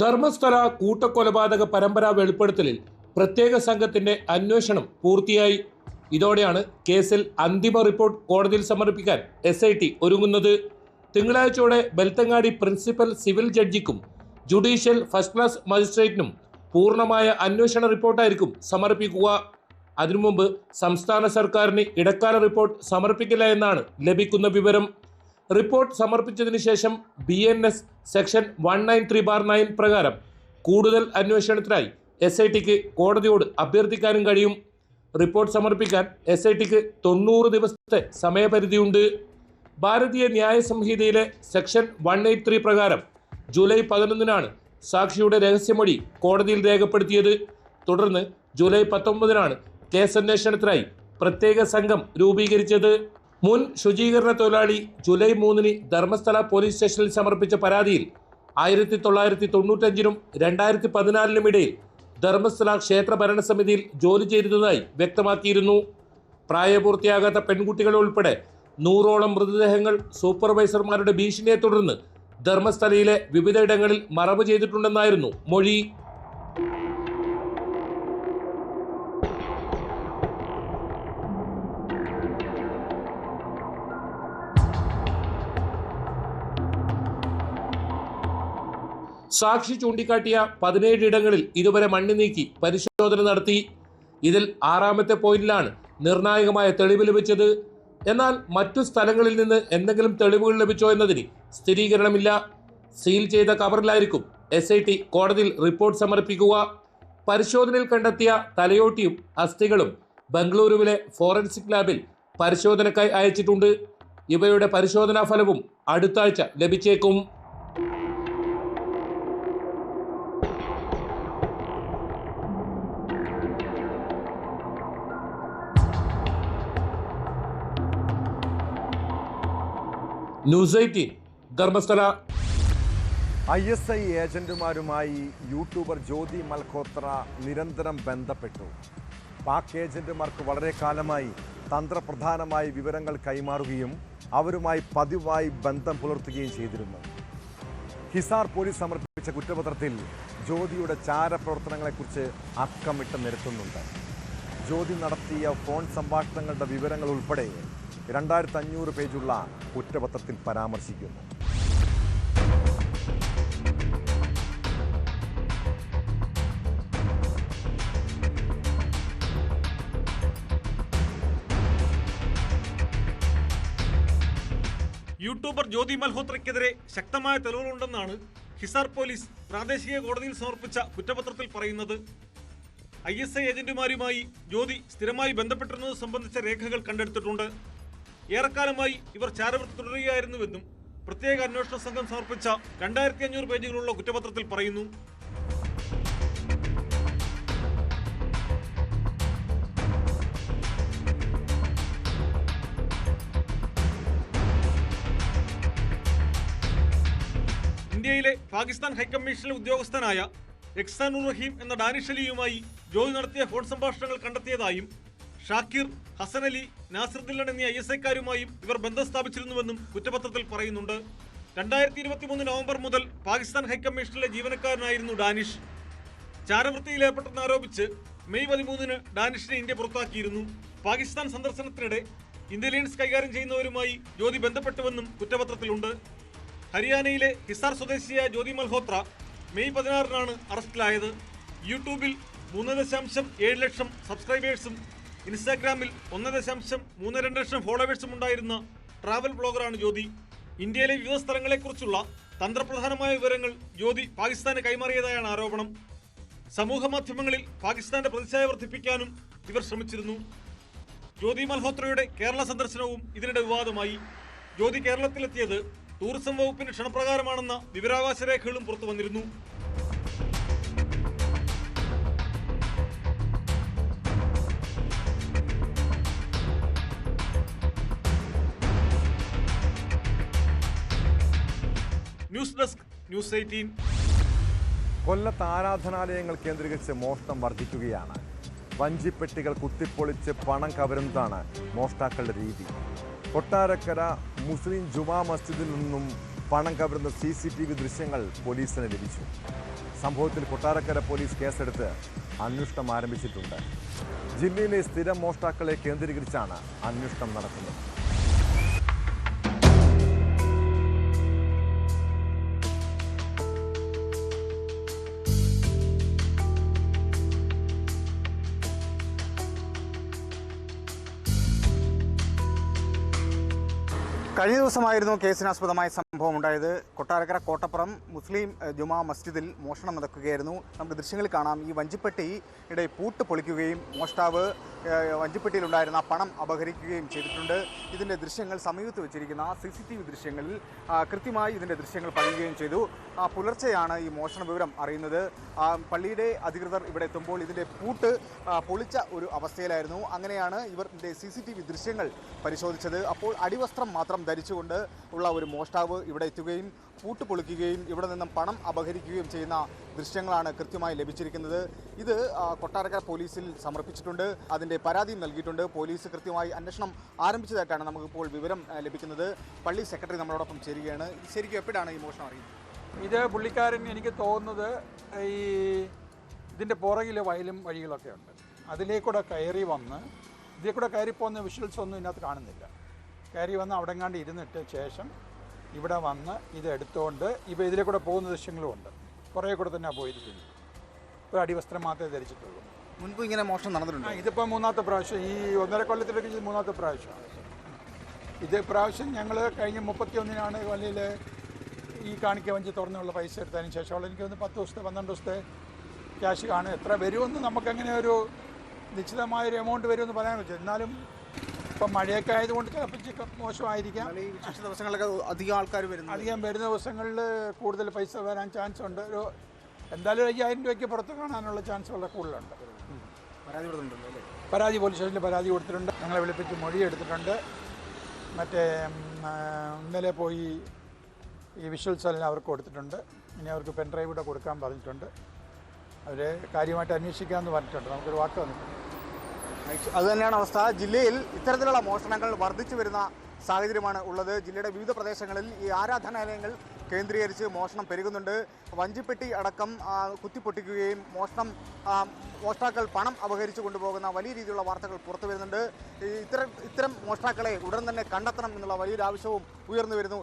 S11: ധർമ്മസ്ഥല കൂട്ടക്കൊലപാതക പരമ്പര വെളിപ്പെടുത്തലിൽ പ്രത്യേക സംഘത്തിന്റെ അന്വേഷണം പൂർത്തിയായി. ഇതോടെയാണ് കേസിൽ അന്തിമ റിപ്പോർട്ട് കോടതിയിൽ സമർപ്പിക്കാൻ SIT ഒരുങ്ങുന്നത്. തിങ്കളാഴ്ചയോടെ ബെൽത്തങ്ങാടി പ്രിൻസിപ്പൽ സിവിൽ ജഡ്ജിക്കും ജുഡീഷ്യൽ ഫസ്റ്റ് ക്ലാസ് മജിസ്ട്രേറ്റിനും പൂർണ്ണമായ അന്വേഷണ റിപ്പോർട്ടായിരിക്കും സമർപ്പിക്കുക. അതിനു മുമ്പ് സംസ്ഥാന സർക്കാരിന് ഇടക്കാല റിപ്പോർട്ട് സമർപ്പിക്കില്ല എന്നാണ് ലഭിക്കുന്ന വിവരം. റിപ്പോർട്ട് സമർപ്പിച്ചതിന് ശേഷം BNS സെക്ഷൻ 193/9 പ്രകാരം കൂടുതൽ അന്വേഷണത്തിനായി SITക്ക് കോടതിയോട് അഭ്യർത്ഥിക്കാനും കഴിയും. റിപ്പോർട്ട് സമർപ്പിക്കാൻ SITക്ക് 90 ദിവസത്തെ സമയപരിധിയുണ്ട്. ഭാരതീയ ന്യായ സംഹിതയിലെ സെക്ഷൻ 183 പ്രകാരം ജൂലൈ 11-നാണ് സാക്ഷിയുടെ രഹസ്യമൊഴി കോടതിയിൽ രേഖപ്പെടുത്തിയത്. തുടർന്ന് ജൂലൈ 19-നാണ് കേസന്വേഷണത്തിനായി പ്രത്യേക സംഘം രൂപീകരിച്ചത്. മുൻ ശുചീകരണ തൊഴിലാളി ജൂലൈ 3-ന് ധർമ്മസ്ഥല പോലീസ് സ്റ്റേഷനിൽ സമർപ്പിച്ച പരാതിയിൽ 1995-നും 2014-നും ഇടയിൽ ധർമ്മസ്ഥല ക്ഷേത്ര ഭരണസമിതിയിൽ ജോലി ചെയ്തിരുന്നതായി വ്യക്തമാക്കിയിരുന്നു. പ്രായപൂർത്തിയാകാത്ത പെൺകുട്ടികൾ ഉൾപ്പെടെ 100ഓളം മൃതദേഹങ്ങൾ സൂപ്പർവൈസർമാരുടെ ഭീഷണിയെ തുടർന്ന് ധർമ്മസ്ഥലയിലെ വിവിധയിടങ്ങളിൽ മറവ് ചെയ്തിട്ടുണ്ടെന്നായിരുന്നു മൊഴി. സാക്ഷി ചൂണ്ടിക്കാട്ടിയ 17 ഇടങ്ങളിൽ ഇതുവരെ മണ്ണ് നീക്കി പരിശോധന നടത്തി. ഇതിൽ 6ാമത്തെ പോയിന്റിലാണ് നിർണായകമായ തെളിവ് ലഭിച്ചത്. എന്നാൽ മറ്റു സ്ഥലങ്ങളിൽ നിന്ന് എന്തെങ്കിലും തെളിവുകൾ ലഭിച്ചോ എന്നതിന് സ്ഥിരീകരണമില്ല. സീൽ ചെയ്ത കവറിലായിരിക്കും SIT കോടതിയിൽ റിപ്പോർട്ട് സമർപ്പിക്കുക. പരിശോധനയിൽ കണ്ടെത്തിയ തലയോട്ടിയും അസ്ഥികളും ബംഗളൂരുവിലെ ഫോറൻസിക് ലാബിൽ പരിശോധനയ്ക്കായി അയച്ചിട്ടുണ്ട്. ഇവയുടെ പരിശോധനാ ഫലവും അടുത്ത ആഴ്ച ലഭിച്ചേക്കും. ന്യൂസ്18 ധർമ്മസ്ഥല.
S1: ISI ഏജന്റുമാരുമായി യൂട്യൂബർ ജ്യോതി മൽഹോത്ര നിരന്തരം ബന്ധപ്പെട്ടു. പാക് ഏജന്റുമാർക്ക് വളരെ കാലമായി തന്ത്രപ്രധാനമായ വിവരങ്ങൾ കൈമാറുകയും അവരുമായി പതിവായി ബന്ധം പുലർത്തുകയും ചെയ്തിരുന്നു. ഹിസാർ പോലീസ് സമർപ്പിച്ച കുറ്റപത്രത്തിൽ ജ്യോതിയുടെ ചാരപ്രവർത്തനങ്ങളെക്കുറിച്ച് അക്കമിട്ട് നിരത്തുന്നുണ്ട്. ജ്യോതി നടത്തിയ ഫോൺ സംഭാഷണങ്ങളുടെ വിവരങ്ങൾ ഉൾപ്പെടെ 2500 പേജുള്ള കുറ്റപത്രത്തിൽ പരാമർശിക്കുന്നു.
S9: യൂട്യൂബർ ജ്യോതി മൽഹോത്രയ്ക്കെതിരെ ശക്തമായ തെളിവുകളുണ്ടെന്നാണ് ഹിസാർ പോലീസ് പ്രാദേശിക കോടതിയിൽ സമർപ്പിച്ച കുറ്റപത്രത്തിൽ പറയുന്നത്. ISI ഏജന്റുമാരുമായി ജ്യോതി സ്ഥിരമായി ബന്ധപ്പെട്ടിരുന്നത് സംബന്ധിച്ച രേഖകൾ കണ്ടെടുത്തിട്ടുണ്ട്. ഏറെക്കാലമായി ഇവർ ചാരവൃത്തി തുടരുകയായിരുന്നുവെന്നും പ്രത്യേക അന്വേഷണ സംഘം സമർപ്പിച്ച 2500 പേജുകളുള്ള കുറ്റപത്രത്തിൽ പറയുന്നു. ഇന്ത്യയിലെ പാകിസ്ഥാൻ ഹൈക്കമ്മീഷനിലെ ഉദ്യോഗസ്ഥനായ എഹ്സാനുർ റഹീം എന്ന ഡാനിഷ് അലിയുമായി ജ്യോതി നടത്തിയ ഫോൺ സംഭാഷണങ്ങൾ കണ്ടെത്തിയതായും ഷാക്കിർ, ഹസൻ അലി, നാസിർ ദില്ലൻ എന്നീ ISIക്കാരുമായും ഇവർ ബന്ധം സ്ഥാപിച്ചിരുന്നുവെന്നും കുറ്റപത്രത്തിൽ പറയുന്നുണ്ട്. 2023 നവംബർ മുതൽ പാകിസ്ഥാൻ ഹൈക്കമ്മീഷനിലെ ജീവനക്കാരനായിരുന്നു ഡാനിഷ്. ചാരവൃത്തിയിലേർപ്പെട്ടെന്ന് ആരോപിച്ച് മെയ് 13-ന് ഡാനിഷിനെ ഇന്ത്യ പുറത്താക്കിയിരുന്നു. പാകിസ്ഥാൻ സന്ദർശനത്തിനിടെ ഇന്റലിജൻസ് കൈകാര്യം ചെയ്യുന്നവരുമായി ജ്യോതി ബന്ധപ്പെട്ടുവെന്നും കുറ്റപത്രത്തിലുണ്ട്. ഹരിയാനയിലെ ഹിസാർ സ്വദേശിയായ ജ്യോതി മൽഹോത്ര മെയ് 16-നാണ് അറസ്റ്റിലായത്. യൂട്യൂബിൽ 3.7 ലക്ഷം സബ്സ്ക്രൈബേഴ്സും ഇൻസ്റ്റാഗ്രാമിൽ 1.32 ലക്ഷം ഫോളോവേഴ്സും ഉണ്ടായിരുന്ന ട്രാവൽ ബ്ലോഗറാണ് ജ്യോതി. ഇന്ത്യയിലെ വിവിധ സ്ഥലങ്ങളെക്കുറിച്ചുള്ള തന്ത്രപ്രധാനമായ വിവരങ്ങൾ ജ്യോതി പാകിസ്ഥാന് കൈമാറിയതായാണ് ആരോപണം. സമൂഹ മാധ്യമങ്ങളിൽ പാകിസ്ഥാന്റെ പ്രതിച്ഛായ വർദ്ധിപ്പിക്കാനും ഇവർ ശ്രമിച്ചിരുന്നു. ജ്യോതി മൽഹോത്രയുടെ കേരള സന്ദർശനവും ഇതിനിടെ വിവാദമായി. ജ്യോതി കേരളത്തിലെത്തിയത് ടൂറിസം വകുപ്പിന്റെ ക്ഷണപ്രകാരമാണെന്ന വിവരാവകാശ രേഖകളും പുറത്തു വന്നിരുന്നു. News desk, news 18.
S1: കൊല്ലത്ത് ആരാധനാലയങ്ങൾ കേന്ദ്രീകരിച്ച് മോഷണം വർദ്ധിക്കുകയാണ്. വഞ്ചിപ്പെട്ടികൾ കുത്തിപ്പൊളിച്ച് പണം കവരുന്നതാണ് മോഷ്ടാക്കളുടെ രീതി. കൊട്ടാരക്കര മുസ്ലിം ജുമാ മസ്ജിദിൽ നിന്നും പണം കവരുന്ന CCTV ദൃശ്യങ്ങൾ പോലീസിന് ലഭിച്ചു. സംഭവത്തിൽ കൊട്ടാരക്കര പോലീസ് കേസെടുത്ത് അന്വേഷണം ആരംഭിച്ചിട്ടുണ്ട്. ജില്ലയിലെ സ്ഥിരം മോഷ്ടാക്കളെ കേന്ദ്രീകരിച്ചാണ് അന്വേഷണം നടക്കുന്നത്.
S12: കഴിഞ്ഞ ദിവസമായിരുന്നു കേസിനാസ്പദമായ സംഭവം ഉണ്ടായത്. കൊട്ടാരക്കര കോട്ടപ്പുറം മുസ്ലിം ജുമാ മസ്ജിദിൽ മോഷണം നടക്കുകയായിരുന്നു. നമുക്ക് ദൃശ്യങ്ങളിൽ കാണാം. ഈ വഞ്ചിപ്പെട്ടിയുടെ പൂട്ട് പൊളിക്കുകയും മോഷ്ടാവ് വഞ്ചിപ്പെട്ടിയിലുണ്ടായിരുന്ന പണം അപഹരിക്കുകയും ചെയ്തിട്ടുണ്ട്. ഇതിൻ്റെ ദൃശ്യങ്ങൾ സമീപത്ത് വെച്ചിരിക്കുന്ന CCTV ദൃശ്യങ്ങളിൽ കൃത്യമായി ഇതിൻ്റെ ദൃശ്യങ്ങൾ പതിയുകയും ചെയ്തു. പുലർച്ചെയാണ് ഈ മോഷണ വിവരം അറിയുന്നത്. പള്ളിയുടെ അധികൃതർ ഇവിടെ എത്തുമ്പോൾ ഇതിൻ്റെ പൂട്ട് പൊളിച്ച ഒരു അവസ്ഥയിലായിരുന്നു. അങ്ങനെയാണ് ഇവരുടെ CCTV ദൃശ്യങ്ങൾ പരിശോധിച്ചത്. അപ്പോൾ അടിവസ്ത്രം മാത്രം ധരിച്ചുകൊണ്ട് ഉള്ള ഒരു മോഷ്ടാവ് ഇവിടെ എത്തുകയും പൂട്ട് പൊളിക്കുകയും ഇവിടെ നിന്നും പണം അപഹരിക്കുകയും ചെയ്യുന്ന ദൃശ്യങ്ങളാണ് കൃത്യമായി ലഭിച്ചിരിക്കുന്നത്. ഇത് കൊട്ടാരക്കര പോലീസിൽ സമർപ്പിച്ചിട്ടുണ്ട്. അതിൻ്റെ പരാതിയും നൽകിയിട്ടുണ്ട്. പോലീസ് കൃത്യമായി അന്വേഷണം ആരംഭിച്ചതായിട്ടാണ് നമുക്കിപ്പോൾ വിവരം ലഭിക്കുന്നത്. പള്ളി സെക്രട്ടറി നമ്മളോടൊപ്പം ചേരുകയാണ്. ശരിക്കും എപ്പോഴാണ് ഈ മോഷണം അറിയുന്നത്?
S13: ഇത് പുള്ളിക്കാരൻ എനിക്ക് തോന്നുന്നത് ഈ ഇതിൻ്റെ പുറകിലെ വയലും വഴികളൊക്കെ ഉണ്ട്, അതിലേക്കൂടെ കയറി വന്ന് ഇതിൽ കൂടെ കയറി പോകുന്ന വിഷ്വൽസ് ഒന്നും ഇതിനകത്ത് കാണുന്നില്ല. കയറി വന്ന് അവിടെ എങ്ങാണ്ട് ഇരുന്നിട്ട് ശേഷം ഇവിടെ വന്ന് ഇത് എടുത്തുകൊണ്ട് ഇപ്പോൾ ഇതിലെ കൂടെ പോകുന്ന ദൃശ്യങ്ങളും ഉണ്ട്. കുറേ കൂടെ തന്നെ പോയിരിക്കുന്നു. ഒരു അടിവസ്ത്രം മാത്രമേ ധരിച്ചിട്ടുള്ളൂ.
S12: മുൻപ് ഇങ്ങനെ മോഷണം നടന്നിട്ടുണ്ട്?
S13: ഇതിപ്പോൾ മൂന്നാമത്തെ പ്രാവശ്യം. ഈ 1.5 കൊല്ലത്തിലേക്ക് ഇത് മൂന്നാമത്തെ പ്രാവശ്യമാണ്. ഇത് പ്രാവശ്യം ഞങ്ങൾ കഴിഞ്ഞ 31-നാണ് വല്ലിയിൽ ഈ കാണിക്ക വഞ്ചി തുറന്നുള്ള പൈസ എടുത്തതിന് ശേഷമുള്ള എനിക്ക് ഒന്ന് 10 ദിവസത്തെ 12 ദിവസത്തെ ക്യാഷ് കാണും. എത്ര വരുമെന്ന് നമുക്കങ്ങനെ ഒരു നിശ്ചിതമായൊരു എമൗണ്ട് വരുമെന്ന് പറയാൻ പറ്റും. എന്നാലും ഇപ്പം മഴയൊക്കെ ആയതുകൊണ്ട് ചിലപ്പോൾ മോശമായിരിക്കാം.
S12: ഈ വിശേഷ ദിവസങ്ങളിലൊക്കെ അധികം ആൾക്കാർ വരുന്നു.
S13: അധികം വരുന്ന ദിവസങ്ങളിൽ കൂടുതൽ പൈസ വരാൻ ചാൻസ് ഉണ്ട്. ഒരു എന്തായാലും 5000 രൂപയ്ക്ക് പുറത്ത് കാണാനുള്ള ചാൻസ് വളരെ കൂടുതലുണ്ട്.
S12: പരാതി കൊടുത്തിട്ടുണ്ടല്ലോ അല്ലേ?
S13: പരാതി പോലീസ് സ്റ്റേഷനിൽ പരാതി കൊടുത്തിട്ടുണ്ട്. ഞങ്ങളെ വിളിപ്പിച്ച് മൊഴി എടുത്തിട്ടുണ്ട്. മറ്റേ ഇന്നലെ പോയി ഈ വിഷ്വൽസ് എല്ലാം അവർക്ക് കൊടുത്തിട്ടുണ്ട്. ഇനി അവർക്ക് പെൻഡ്രൈവ് കൂടെ കൊടുക്കാൻ പറഞ്ഞിട്ടുണ്ട്. അവർ കാര്യമായിട്ട് അന്വേഷിക്കാമെന്ന് പറഞ്ഞിട്ടുണ്ട്. നമുക്കൊരു വാക്ക് വന്നിട്ടുണ്ട്.
S12: അതുതന്നെയാണ് അവസ്ഥ. ജില്ലയിൽ ഇത്തരത്തിലുള്ള മോഷണങ്ങൾ വർദ്ധിച്ചു വരുന്ന സാഹചര്യമാണ് ഉള്ളത്. ജില്ലയുടെ വിവിധ പ്രദേശങ്ങളിൽ ഈ ആരാധനാലയങ്ങൾ കേന്ദ്രീകരിച്ച് മോഷണം പെരുകുന്നുണ്ട്. വഞ്ചിപ്പെട്ടി അടക്കം കുത്തിപ്പൊട്ടിക്കുകയും മോഷ്ടാക്കൾ പണം അപഹരിച്ചു കൊണ്ടുപോകുന്ന വലിയ രീതിയിലുള്ള വാർത്തകൾ പുറത്തു വരുന്നുണ്ട്. ഇത്തരം മോഷ്ടാക്കളെ ഉടൻ തന്നെ കണ്ടെത്തണം എന്നുള്ള വലിയൊരു ആവശ്യവും ഉയർന്നു വരുന്നു.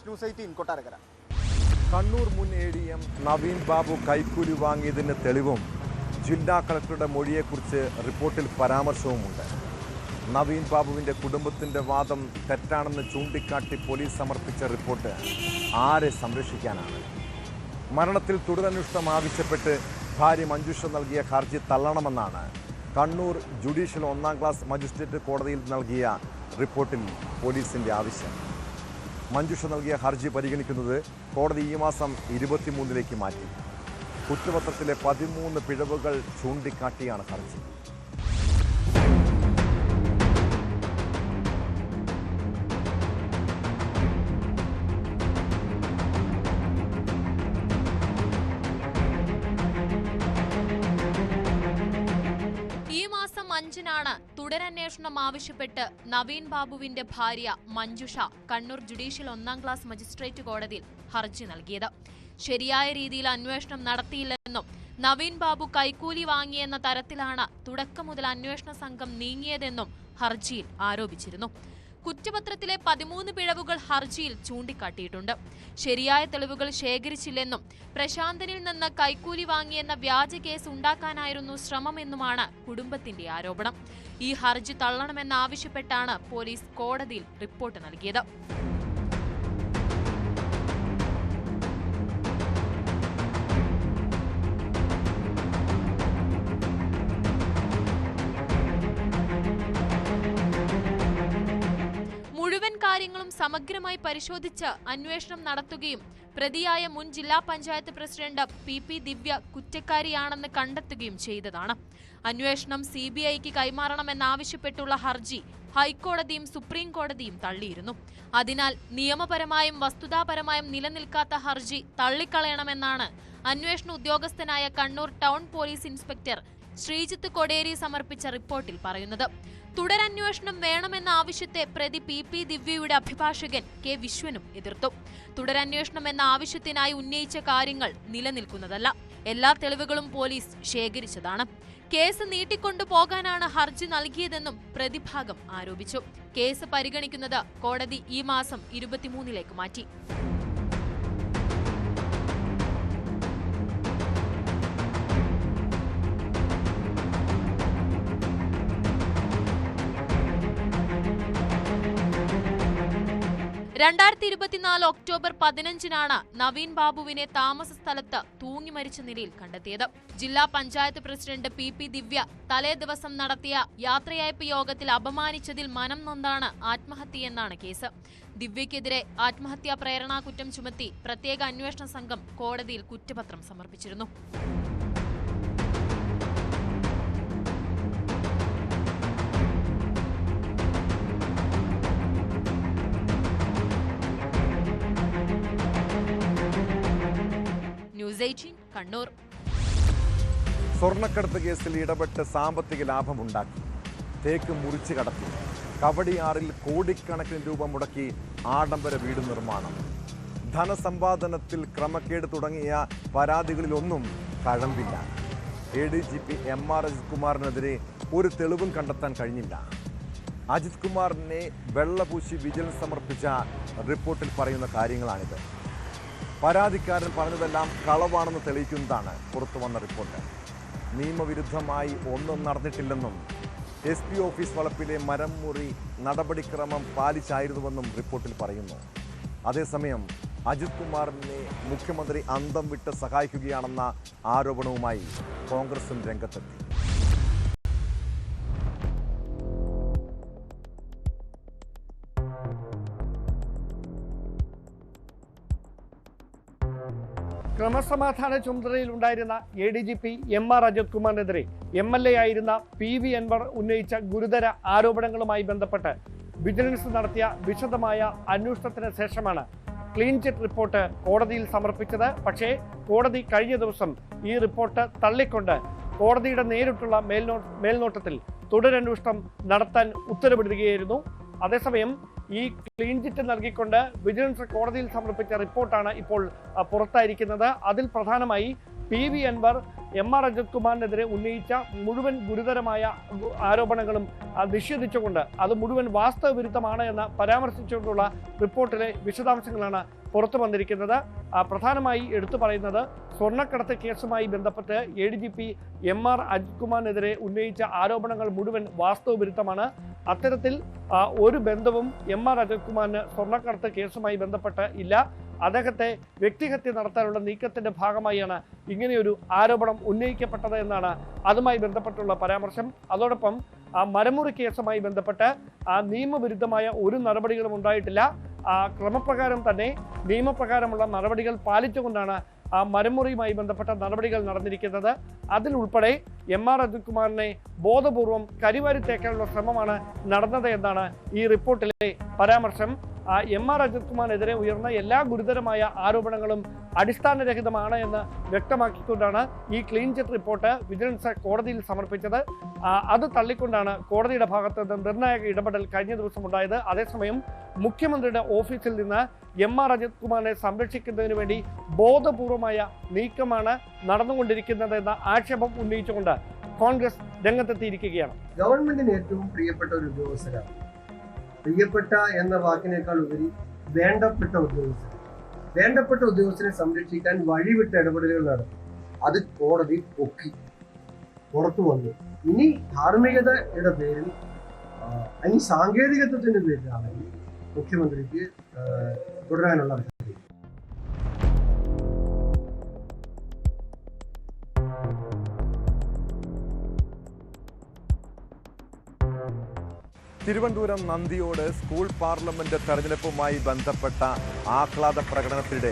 S12: ന്യൂസ് 18 കൊട്ടാരക്കര.
S1: കണ്ണൂർ മുൻ ADM നവീൻ ബാബു കൈക്കൂലി വാങ്ങിയതിന് തെളിവും ജില്ലാ കളക്ടറുടെ മൊഴിയെക്കുറിച്ച് റിപ്പോർട്ടിൽ പരാമർശവുമുണ്ട്. നവീൻ ബാബുവിൻ്റെ കുടുംബത്തിൻ്റെ വാദം തെറ്റാണെന്ന് ചൂണ്ടിക്കാട്ടി പോലീസ് സമർപ്പിച്ച റിപ്പോർട്ട് ആരെ സംരക്ഷിക്കാനാണ്? മരണത്തിൽ തുടരന്വേഷണം ആവശ്യപ്പെട്ട് ഭാര്യ മഞ്ജുഷ നൽകിയ ഹർജി തള്ളണമെന്നാണ് കണ്ണൂർ ജുഡീഷ്യൽ 1ാം ക്ലാസ് മജിസ്ട്രേറ്റ് കോടതിയിൽ നൽകിയ റിപ്പോർട്ടിൽ പോലീസിൻ്റെ ആവശ്യം. മഞ്ജുഷ നൽകിയ ഹർജി പരിഗണിക്കുന്നത് കോടതി ഈ മാസം 23-ലേക്ക് മാറ്റി. കുറ്റപത്രത്തിലെ 13 പിഴവുകൾ ചൂണ്ടിക്കാട്ടിയാണ് ഹർജി.
S8: ഈ മാസം 5-നാണ് തുടരന്വേഷണം ആവശ്യപ്പെട്ട് നവീൻ ബാബുവിന്റെ ഭാര്യ Manjusha Kannur judicial 1ാം class magistrate കോടതിയിൽ ഹർജി നൽകിയത്. ശരിയായ രീതിയിൽ അന്വേഷണം നടത്തിയില്ലെന്നും നവീൻ ബാബു കൈക്കൂലി വാങ്ങിയെന്ന തരത്തിലാണ് തുടക്കം മുതൽ അന്വേഷണ സംഘം നീങ്ങിയതെന്നും ഹർജിയിൽ ആരോപിച്ചിരുന്നു. കുറ്റപത്രത്തിലെ 13 പിഴവുകൾ ഹർജിയിൽ ചൂണ്ടിക്കാട്ടിയിട്ടുണ്ട്. ശരിയായ തെളിവുകൾ ശേഖരിച്ചില്ലെന്നും പ്രശാന്തനിൽ നിന്ന് കൈക്കൂലി വാങ്ങിയെന്ന വ്യാജ കേസ് ഉണ്ടാക്കാനായിരുന്നു ശ്രമമെന്നുമാണ് കുടുംബത്തിന്റെ ആരോപണം. ഈ ഹർജി തള്ളണമെന്നാവശ്യപ്പെട്ടാണ് പോലീസ് കോടതിയിൽ റിപ്പോർട്ട് നൽകിയത്. മുഴുവൻ കാര്യങ്ങളും സമഗ്രമായി പരിശോധിച്ച് അന്വേഷണം നടത്തുകയും പ്രതിയായ മുൻ ജില്ലാ പഞ്ചായത്ത് പ്രസിഡന്റ് പി ദിവ്യ കുറ്റക്കാരിയാണെന്ന് കണ്ടെത്തുകയും ചെയ്തതാണ്. അന്വേഷണം CBIക്ക് കൈമാറണമെന്നാവശ്യപ്പെട്ടുള്ള ഹർജി ഹൈക്കോടതിയും സുപ്രീം കോടതിയും തള്ളിയിരുന്നു. അതിനാൽ നിയമപരമായും വസ്തുതാപരമായും നിലനിൽക്കാത്ത ഹർജി തള്ളിക്കളയണമെന്നാണ് അന്വേഷണ ഉദ്യോഗസ്ഥനായ Kannur town police inspector Sreejith Koderi സമർപ്പിച്ച റിപ്പോർട്ടിൽ പറയുന്നത്. തുടരന്വേഷണം വേണമെന്ന ആവശ്യത്തെ പ്രതി പി ദിവ്യയുടെ അഭിഭാഷകൻ കെ വിശ്വനും എതിർത്തു. തുടരന്വേഷണം എന്ന ആവശ്യത്തിനായി ഉന്നയിച്ച കാര്യങ്ങൾ നിലനിൽക്കുന്നതല്ല. എല്ലാ തെളിവുകളും പോലീസ് ശേഖരിച്ചതാണ്. കേസ് നീട്ടിക്കൊണ്ടു പോകാനാണ് ഹർജി നൽകിയതെന്നും പ്രതിഭാഗം ആരോപിച്ചു. കേസ് പരിഗണിക്കുന്നത് കോടതി ഈ മാസം 23 മാറ്റി. ഒക്ടോബർ 15 നവീൻ ബാബുവിനെ താമസ സ്ഥലത്ത് തൂങ്ങി മരിച്ച നിലയിൽ കണ്ടെത്തിയത്. ജില്ലാ പഞ്ചായത്ത് പ്രസിഡന്റ് പി ദിവ്യ തലേ ദിവസം നടത്തിയ യാത്രയയപ്പ് യോഗത്തിൽ അപമാനിച്ചതിൽ മനം നൊന്താണ് ആത്മഹത്യയെന്നാണ് കേസ്. ദിവ്യക്കെതിരെ ആത്മഹത്യാ പ്രേരണാ കുറ്റം ചുമത്തി പ്രത്യേക അന്വേഷണ സംഘം കോടതിയിൽ കുറ്റപത്രം സമർപ്പിച്ചിരുന്നു. ന്യൂസ് 18 കണ്ണൂർ.
S1: സ്വർണ്ണക്കടത്ത് കേസിൽ ഇടപെട്ട് സാമ്പത്തിക ലാഭമുണ്ടാക്കി, തേക്ക് മുറിച്ചു കടത്തി, കവടിയാറിൽ കോടിക്കണക്കിന് രൂപ മുടക്കി ആഡംബര വീട് നിർമ്മാണം, ധനസമ്പാദനത്തിൽ ക്രമക്കേട് തുടങ്ങിയ പരാതികളിലൊന്നും കഴമ്പില്ല. ADGP MR അജിത് കുമാറിനെതിരെ ഒരു തെളിവും കണ്ടെത്താൻ കഴിഞ്ഞില്ല. അജിത് കുമാറിനെ വെള്ളപൂശി വിജിലൻസ് സമർപ്പിച്ച റിപ്പോർട്ടിൽ പറയുന്ന കാര്യങ്ങളാണിത്. പരാതിക്കാരൻ പറഞ്ഞതെല്ലാം കളവാണെന്ന് തെളിയിക്കുന്നതാണ് പുറത്തു വന്ന റിപ്പോർട്ട്. നിയമവിരുദ്ധമായി ഒന്നും നടന്നിട്ടില്ലെന്നും SP ഓഫീസ് വളപ്പിലെ മരം മുറി നടപടിക്രമം പാലിച്ചായിരുന്നുവെന്നും റിപ്പോർട്ടിൽ പറയുന്നു. അതേസമയം അജിത് കുമാറിനെ മുഖ്യമന്ത്രി അന്തം വിട്ട് സഹായിക്കുകയാണെന്ന ആരോപണവുമായി കോൺഗ്രസും രംഗത്തെത്തി.
S14: ക്രമസമാധാന ചുമതലയിലുണ്ടായിരുന്ന ADGP MR അജിത് കുമാറിനെതിരെ MLA ആയിരുന്ന PV അൻവർ ഉന്നയിച്ച ഗുരുതര ആരോപണങ്ങളുമായി ബന്ധപ്പെട്ട് വിജിലൻസ് നടത്തിയ വിശദമായ അന്വേഷണത്തിന് ശേഷമാണ് ക്ലീൻ ചിറ്റ് റിപ്പോർട്ട് കോടതിയിൽ സമർപ്പിച്ചത്. പക്ഷേ കോടതി കഴിഞ്ഞ ദിവസം ഈ റിപ്പോർട്ട് തള്ളിക്കൊണ്ട് കോടതിയുടെ നേരിട്ടുള്ള മേൽനോട്ടത്തിൽ തുടരന്വേഷണം നടത്താൻ ഉത്തരവിടുകയായിരുന്നു. അതേസമയം ഈ ക്ലീൻ ചിറ്റ് നൽകിക്കൊണ്ട് വിജിലൻസ് കോടതിയിൽ സമർപ്പിച്ച റിപ്പോർട്ടാണ് ഇപ്പോൾ പുറത്തായിരിക്കുന്നത്. അതിൽ പ്രധാനമായി PV അൻവർ MR അജിത് കുമാറിനെതിരെ ഉന്നയിച്ച മുഴുവൻ ഗുരുതരമായ ആരോപണങ്ങളും നിഷേധിച്ചുകൊണ്ട് അത് മുഴുവൻ വാസ്തവ വിരുദ്ധമാണ് എന്ന് പരാമർശിച്ചുകൊണ്ടുള്ള റിപ്പോർട്ടിലെ വിശദാംശങ്ങളാണ് പുറത്തു വന്നിരിക്കുന്നത്. പ്രധാനമായി എടുത്തു പറയുന്നത് സ്വർണ്ണക്കടത്ത് കേസുമായി ബന്ധപ്പെട്ട് ADGP MR അജിത് കുമാറിനെതിരെ ഉന്നയിച്ച ആരോപണങ്ങൾ മുഴുവൻ വാസ്തവ വിരുദ്ധമാണ്. അത്തരത്തിൽ ഒരു ബന്ധവും MR അജിത് കുമാറിന് സ്വർണ്ണക്കടത്ത് കേസുമായി ബന്ധപ്പെട്ട് ഇല്ല. അദ്ദേഹത്തെ വ്യക്തിഹത്യ നടത്താനുള്ള നീക്കത്തിന്റെ ഭാഗമായാണ് ഇങ്ങനെയൊരു ആരോപണം ഉന്നയിക്കപ്പെട്ടത് എന്നാണ് അതുമായി ബന്ധപ്പെട്ടുള്ള പരാമർശം. അതോടൊപ്പം മരമുറി കേസുമായി ബന്ധപ്പെട്ട് നിയമവിരുദ്ധമായ ഒരു നടപടികളും ഉണ്ടായിട്ടില്ല. ക്രമപ്രകാരം തന്നെ നിയമപ്രകാരമുള്ള നടപടികൾ പാലിച്ചുകൊണ്ടാണ് മരമുറിയുമായി ബന്ധപ്പെട്ട നടപടികൾ നടന്നിരിക്കുന്നത്. അതിലുൾപ്പെടെ MR അജിത് കുമാറിനെ ബോധപൂർവം കരിവാരി തേക്കാനുള്ള ശ്രമമാണ് നടന്നത് എന്നാണ് ഈ റിപ്പോർട്ടിലെ പരാമർശം. MR അജിത് കുമാറിനെതിരെ ഉയർന്ന എല്ലാ ഗുരുതരമായ ആരോപണങ്ങളും അടിസ്ഥാനരഹിതമാണ് എന്ന് വ്യക്തമാക്കിക്കൊണ്ടാണ് ഈ ക്ലീൻ ചിറ്റ് റിപ്പോർട്ട് വിജിലൻസ് കോടതിയിൽ സമർപ്പിച്ചത്. അത് തള്ളിക്കൊണ്ടാണ് കോടതിയുടെ ഭാഗത്ത് നിന്ന് നിർണായക ഇടപെടൽ കഴിഞ്ഞ ദിവസം ഉണ്ടായത്. അതേസമയം മുഖ്യമന്ത്രിയുടെ ഓഫീസിൽ നിന്ന് MR അജിത് കുമാറിനെ സംരക്ഷിക്കുന്നതിന് വേണ്ടി ബോധപൂർവമായ നീക്കമാണ് നടന്നുകൊണ്ടിരിക്കുന്നത് എന്ന ആക്ഷേപം ഉന്നയിച്ചുകൊണ്ട് കോൺഗ്രസ് രംഗത്തെത്തിയിരിക്കുകയാണ്.
S15: ഗവൺമെന്റിന് ഏറ്റവും പ്രിയപ്പെട്ട ഒരു ഉദ്യോഗസ്ഥരാണ്. പ്രിയപ്പെട്ട എന്ന വാക്കിനേക്കാൾ ഉപരി വേണ്ടപ്പെട്ട ഉദ്യോഗസ്ഥർ. വേണ്ടപ്പെട്ട ഉദ്യോഗസ്ഥരെ സംരക്ഷിക്കാൻ വഴിവിട്ട ഇടപെടലുകൾ നടത്തി. അത് കോടതി പൊക്കി പുറത്തു വന്നു. ഇനി ധാർമ്മികതയുടെ പേരിൽ ഇനി സാങ്കേതികത്വത്തിന്റെ പേരിലാണ് മുഖ്യമന്ത്രിക്ക് തുടരാനുള്ള അവസരം.
S1: തിരുവനന്തപുരം നന്ദിയോട് സ്കൂൾ പാർലമെന്റ് തെരഞ്ഞെടുപ്പുമായി ബന്ധപ്പെട്ട ആഹ്ലാദ പ്രകടനത്തിനിടെ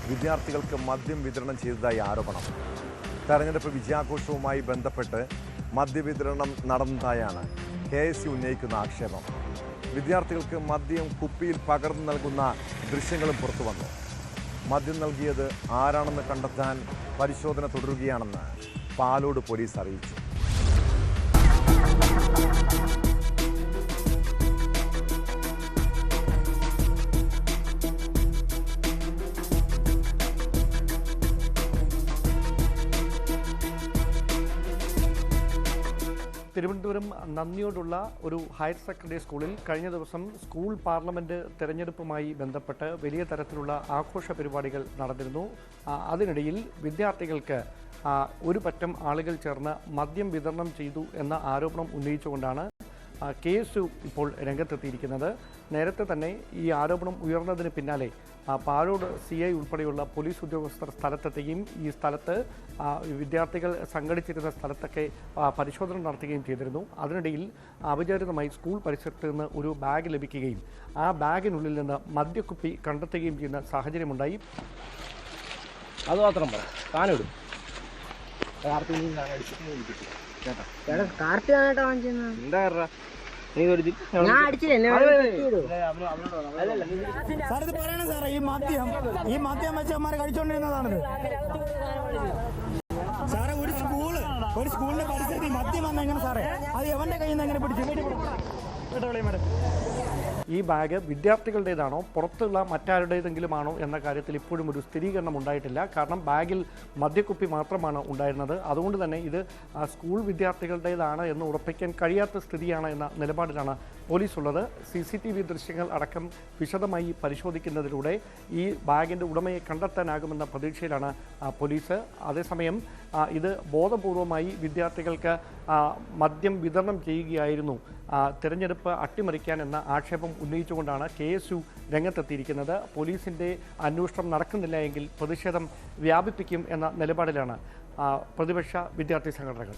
S1: വിദ്യാർത്ഥികൾക്ക് മദ്യം വിതരണം ചെയ്തതായി ആരോപണം. തെരഞ്ഞെടുപ്പ് വിജയാഘോഷവുമായി ബന്ധപ്പെട്ട് മദ്യവിതരണം നടന്നതായാണ് KSU ഉന്നയിക്കുന്ന ആക്ഷേപം. വിദ്യാർത്ഥികൾക്ക് മദ്യം കുപ്പിയിൽ പകർന്നു നൽകുന്ന ദൃശ്യങ്ങളും പുറത്തുവന്നു. മദ്യം നൽകിയത് ആരാണെന്ന് കണ്ടെത്താൻ പരിശോധന തുടരുകയാണെന്ന് പാലോട് പോലീസ് അറിയിച്ചു.
S14: തിരുവനന്തപുരം നന്ദിയോടുള്ള ഒരു ഹയർ സെക്കൻഡറി സ്കൂളിൽ കഴിഞ്ഞ ദിവസം സ്കൂൾ പാർലമെൻറ്റ് തെരഞ്ഞെടുപ്പുമായി ബന്ധപ്പെട്ട് വലിയ തരത്തിലുള്ള ആഘോഷ പരിപാടികൾ നടന്നിരുന്നു. അതിനിടയിൽ വിദ്യാർത്ഥികൾക്ക് ഒരു പറ്റം ആളുകൾ ചേർന്ന് മദ്യം വിതരണം ചെയ്തു എന്ന ആരോപണം ഉന്നയിച്ചുകൊണ്ടാണ് KSU ഇപ്പോൾ രംഗത്തെത്തിയിരിക്കുന്നത്. നേരത്തെ തന്നെ ഈ ആരോപണം ഉയർന്നതിന് പിന്നാലെ പാലോട് CI ഉൾപ്പെടെയുള്ള പോലീസ് ഉദ്യോഗസ്ഥർ സ്ഥലത്തെത്തുകയും ഈ സ്ഥലത്ത് വിദ്യാർത്ഥികൾ സംഘടിച്ചിരുന്ന സ്ഥലത്തൊക്കെ പരിശോധന നടത്തുകയും ചെയ്തിരുന്നു. അതിനിടയിൽ അവിചാരിതമായി സ്കൂൾ പരിസരത്ത് നിന്ന് ഒരു ബാഗ് ലഭിക്കുകയും ആ ബാഗിനുള്ളിൽ നിന്ന് മദ്യക്കുപ്പി കണ്ടെത്തുകയും ചെയ്യുന്ന സാഹചര്യമുണ്ടായി.
S16: അതുമാത്രം കാണിടും എന്താ
S17: ഈ മദ്യം വെച്ചമാരെ കഴിച്ചോണ്ടിരുന്നതാണിത് സാറേ. ഒരു സ്കൂളിന്റെ പരിസരത്ത് മദ്യം വന്ന എങ്ങനെ സാറേ? അത് എവന്റെ കയ്യിൽ നിന്ന് എങ്ങനെ പിടിച്ചു?
S14: ഈ ബാഗ് വിദ്യാർത്ഥികളുടേതാണോ പുറത്തുള്ള മറ്റാരുടേതെങ്കിലും ആണോ എന്ന കാര്യത്തിൽ ഇപ്പോഴും ഒരു സ്ഥിരീകരണം ഉണ്ടായിട്ടില്ല. കാരണം ബാഗിൽ മദ്യക്കുപ്പി മാത്രമാണ് ഉണ്ടായിരുന്നത്. അതുകൊണ്ട് തന്നെ ഇത് സ്കൂൾ വിദ്യാർത്ഥികളുടേതാണ് എന്ന് ഉറപ്പിക്കാൻ കഴിയാത്ത സ്ഥിതിയാണ് എന്ന നിലപാടിലാണ് പോലീസ് ഉള്ളത്. CCTV ദൃശ്യങ്ങൾ അടക്കം വിശദമായി പരിശോധിക്കുന്നതിലൂടെ ഈ ബാഗിൻ്റെ ഉടമയെ കണ്ടെത്താനാകുമെന്ന പ്രതീക്ഷയിലാണ് പോലീസ്. അതേസമയം ഇത് ബോധപൂർവമായി വിദ്യാർത്ഥികൾക്ക് മദ്യം വിതരണം ചെയ്യുകയായിരുന്നു തിരഞ്ഞെടുപ്പ് അട്ടിമറിക്കാൻ എന്ന ആക്ഷേപം ഉന്നയിച്ചുകൊണ്ടാണ് KSU രംഗത്തെത്തിയിരിക്കുന്നത്. പോലീസിൻ്റെ അന്വേഷണം നടക്കുന്നില്ല എങ്കിൽ പ്രതിഷേധം വ്യാപിപ്പിക്കും എന്ന നിലപാടിലാണ് പ്രതിപക്ഷ വിദ്യാർത്ഥി സംഘടനകൾ.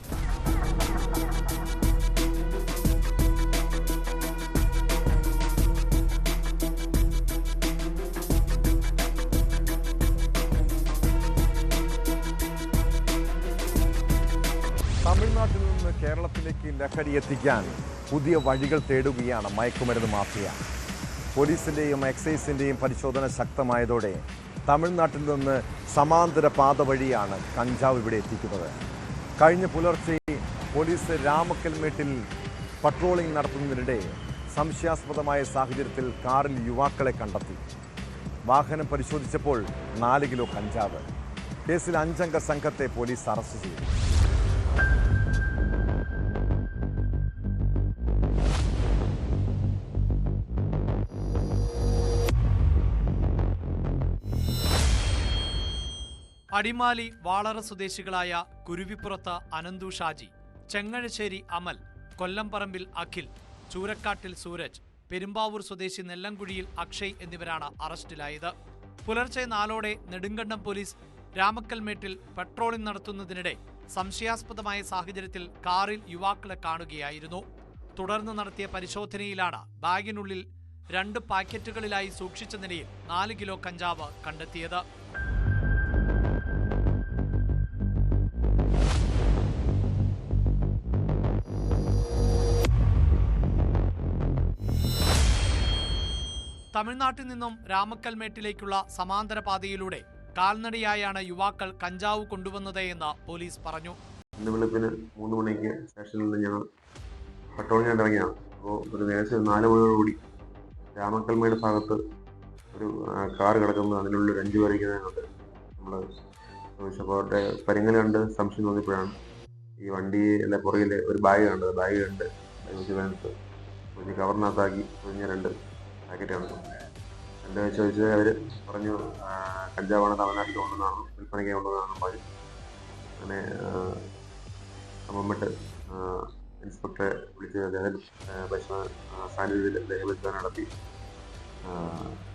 S1: തമിഴ്നാട്ടിൽ നിന്ന് കേരളത്തിലേക്ക് ലഹരി എത്തിക്കാൻ പുതിയ വഴികൾ തേടുകയാണ് മയക്കുമരുന്ന് മാഫിയ. പോലീസിൻ്റെയും എക്സൈസിൻ്റെയും പരിശോധന ശക്തമായതോടെ തമിഴ്നാട്ടിൽ നിന്ന് സമാന്തര പാത വഴിയാണ് കഞ്ചാവ് ഇവിടെ എത്തിക്കുന്നത്. കഴിഞ്ഞ പുലർച്ചെ പോലീസ് രാമക്കൽമേട്ടിൽ പട്രോളിംഗ് നടത്തുന്നതിനിടെ സംശയാസ്പദമായ സാഹചര്യത്തിൽ കാറിൽ യുവാക്കളെ കണ്ടെത്തി. വാഹനം പരിശോധിച്ചപ്പോൾ 4 കിലോ കഞ്ചാവ്. കേസിൽ 5 അംഗ സംഘത്തെ പോലീസ് അറസ്റ്റ് ചെയ്തു.
S4: അടിമാലി വാളറ സ്വദേശികളായ കുരുവിപ്പുറത്ത് അനന്തു ഷാജി, ചെങ്ങഴശ്ശേരി അമൽ, കൊല്ലംപറമ്പിൽ അഖിൽ, ചൂരക്കാട്ടിൽ സൂരജ്, പെരുമ്പാവൂർ സ്വദേശി നെല്ലംകുഴിയിൽ അക്ഷയ് എന്നിവരാണ് അറസ്റ്റിലായത്. പുലർച്ചെ 4ഓടെ നെടുങ്കണ്ടം പോലീസ് രാമക്കൽമേട്ടിൽ പട്രോളിംഗ് നടത്തുന്നതിനിടെ സംശയാസ്പദമായ സാഹചര്യത്തിൽ കാറിൽ യുവാക്കളെ കാണുകയായിരുന്നു. തുടർന്ന് നടത്തിയ പരിശോധനയിലാണ് ബാഗിനുള്ളിൽ 2 പാക്കറ്റുകളിലായി സൂക്ഷിച്ച നിലയിൽ 4 കിലോ കഞ്ചാവ് കണ്ടെത്തിയത്. തമിഴ്നാട്ടിൽ നിന്നും രാമക്കൽമേട്ടിലേക്കുള്ള സമാന്തര പാതയിലൂടെ കാൽനടയായാണ് യുവാക്കൾ കഞ്ചാവ് കൊണ്ടുവന്നത് എന്ന് പോലീസ് പറഞ്ഞു.
S18: ഇന്ന് വെളുപ്പിന് 3 മണിക്ക് സ്റ്റേഷനിൽ നിന്ന് ഞങ്ങൾ പട്രോളിംഗ് ഇറങ്ങിയാണ്. അപ്പോൾ ഒരു ഏകദേശം 4 മണിയോടുകൂടി രാമക്കൽമേട് ഭാഗത്ത് ഒരു കാർ കിടക്കുന്നത്, അതിനുള്ളിൽ 5 പേർ ഇരിക്കുന്നതിനുണ്ട്. നമ്മൾ ചോദിച്ചപ്പോൾ അവരുടെ പരിങ്ങൽ കണ്ട് സംശയം തോന്നിയപ്പോഴാണ് ഈ വണ്ടിയിലെ പുറകിൽ ഒരു ബാഗ് കണ്ടത്. ബാഗ് കണ്ട് ഒരു കവറിനകത്താക്കി കുഞ്ഞ 2 പാക്കറ്റ് കണ്ടു. എൻ്റെ ചോദിച്ചത് അവർ പറഞ്ഞു കഞ്ചാവാണ് തമിഴ്നാട്ടിൽ കൊണ്ടുവന്നാണ്, വിൽപ്പനയ്ക്ക് കൊണ്ടുവന്നാണെന്ന് പറഞ്ഞു. അങ്ങനെ മമ്മിട്ട് ഇൻസ്പെക്ടറെ വിളിച്ച് അദ്ദേഹം പരിശോധന സാന്നിധ്യത്തിൽ ദേഹപരിശോധന നടത്തി.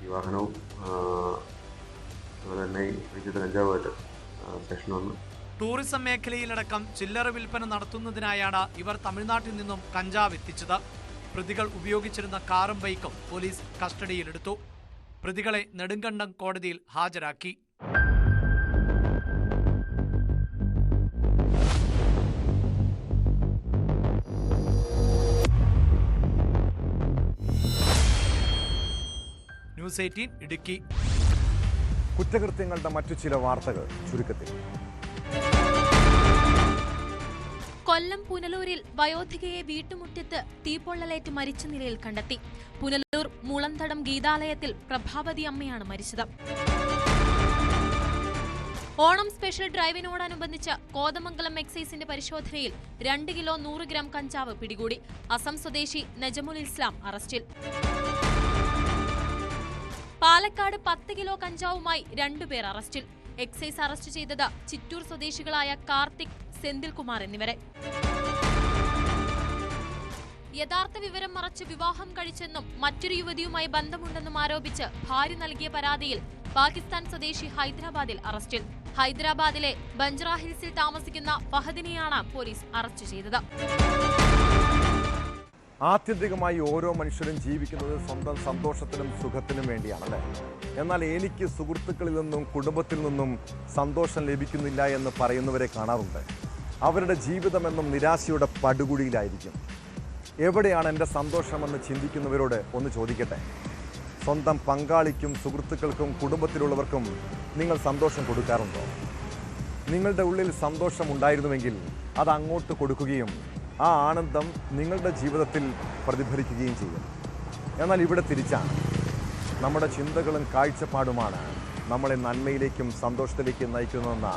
S18: ഈ വാഹനവും അതുപോലെ തന്നെ വിളിച്ചിട്ട് കഞ്ചാവായിട്ട് സ്റ്റേഷനിൽ വന്നു.
S4: ടൂറിസം മേഖലയിലടക്കം ചില്ലറ വിൽപ്പന നടത്തുന്നതിനായാണ് ഇവർ തമിഴ്നാട്ടിൽ നിന്നും കഞ്ചാവ് എത്തിച്ചത്. പ്രതികൾ ഉപയോഗിച്ചിരുന്ന കാറും ബൈക്കും പോലീസ് കസ്റ്റഡിയിലെടുത്തു. പ്രതികളെ നെടുങ്കണ്ടം കോടതിയിൽ ഹാജരാക്കി. ന്യൂസ് 18 ഇടുക്കി.
S1: കുറ്റകൃത്യങ്ങളുടെ മറ്റു ചില വാർത്തകൾ ചുരുക്കത്തിൽ.
S8: കൊല്ലം പുനലൂരിൽ വയോധികയെ വീട്ടുമുറ്റത്ത് തീപ്പൊള്ളലേറ്റ് മരിച്ച നിലയിൽ കണ്ടെത്തി. പുനലൂർ മുളന്തടം ഗീതാലയത്തിൽ പ്രഭാവതി അമ്മയാണ് മരിച്ചത്. ഓണം സ്പെഷ്യൽ ഡ്രൈവിനോടനുബന്ധിച്ച് കോതമംഗലം എക്സൈസിന്റെ പരിശോധനയിൽ 2 കിലോ 100 ഗ്രാം കഞ്ചാവ് പിടികൂടി. അസം സ്വദേശി നജമുൽ ഇസ്ലാം അറസ്റ്റിൽ. പാലക്കാട് 10 കിലോ കഞ്ചാവുമായി 2 പേർ അറസ്റ്റിൽ. എക്സൈസ് അറസ്റ്റ് ചെയ്തത് ചിറ്റൂർ സ്വദേശികളായ കാർത്തിക്, സെന്തിൽകുമാർ എന്നിവരെ. യഥാർത്ഥ വിവരം മറച്ച് വിവാഹം കഴിച്ചെന്നും മറ്റൊരു യുവതിയുമായി ബന്ധമുണ്ടെന്നും ആരോപിച്ച് ഭാര്യ നൽകിയ പരാതിയിൽ പാകിസ്ഥാൻ സ്വദേശി ഹൈദരാബാദിൽ അറസ്റ്റിൽ. ഹൈദരാബാദിലെ ബഞ്ച്രാ ഹിൽസിൽ താമസിക്കുന്ന ഫഹദിനെയാണ് പോലീസ് അറസ്റ്റ് ചെയ്തത്.
S1: ആത്യന്തികമായി ഓരോ മനുഷ്യരും ജീവിക്കുന്നത് സ്വന്തം സന്തോഷത്തിനും സുഖത്തിനും വേണ്ടിയാണല്ലേ. എന്നാൽ എനിക്ക് സുഹൃത്തുക്കളിൽ നിന്നും കുടുംബത്തിൽ നിന്നും സന്തോഷം ലഭിക്കുന്നില്ല എന്ന് പറയുന്നവരെ കാണാറുണ്ട്. അവരുടെ ജീവിതമെന്നും നിരാശയുടെ പടുകുഴിയിലായിരിക്കും. എവിടെയാണ് എൻ്റെ സന്തോഷമെന്ന് ചിന്തിക്കുന്നവരോട് ഒന്ന് ചോദിക്കട്ടെ. സ്വന്തം പങ്കാളിക്കും സുഹൃത്തുക്കൾക്കും കുടുംബത്തിലുള്ളവർക്കും നിങ്ങൾ സന്തോഷം കൊടുക്കാറുണ്ടോ? നിങ്ങളുടെ ഉള്ളിൽ സന്തോഷം ഉണ്ടായിരുന്നുവെങ്കിൽ അത് അങ്ങോട്ട് കൊടുക്കുകയും ആ ആനന്ദം നിങ്ങളുടെ ജീവിതത്തിൽ പ്രതിഫലിക്കുകയും ചെയ്യും. എന്നാൽ ഇവിടെ തിരിച്ചാണ്. നമ്മുടെ ചിന്തകളും കാഴ്ചപ്പാടുമാണ് നമ്മളെ നന്മയിലേക്കും സന്തോഷത്തിലേക്കും നയിക്കുന്നതെന്ന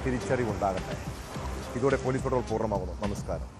S1: തിരിച്ചറിവുണ്ടാകട്ടെ. ഇതോടെ പോലീസ് പട്രോൾ പൂർണ്ണമാകുന്നു. നമസ്കാരം.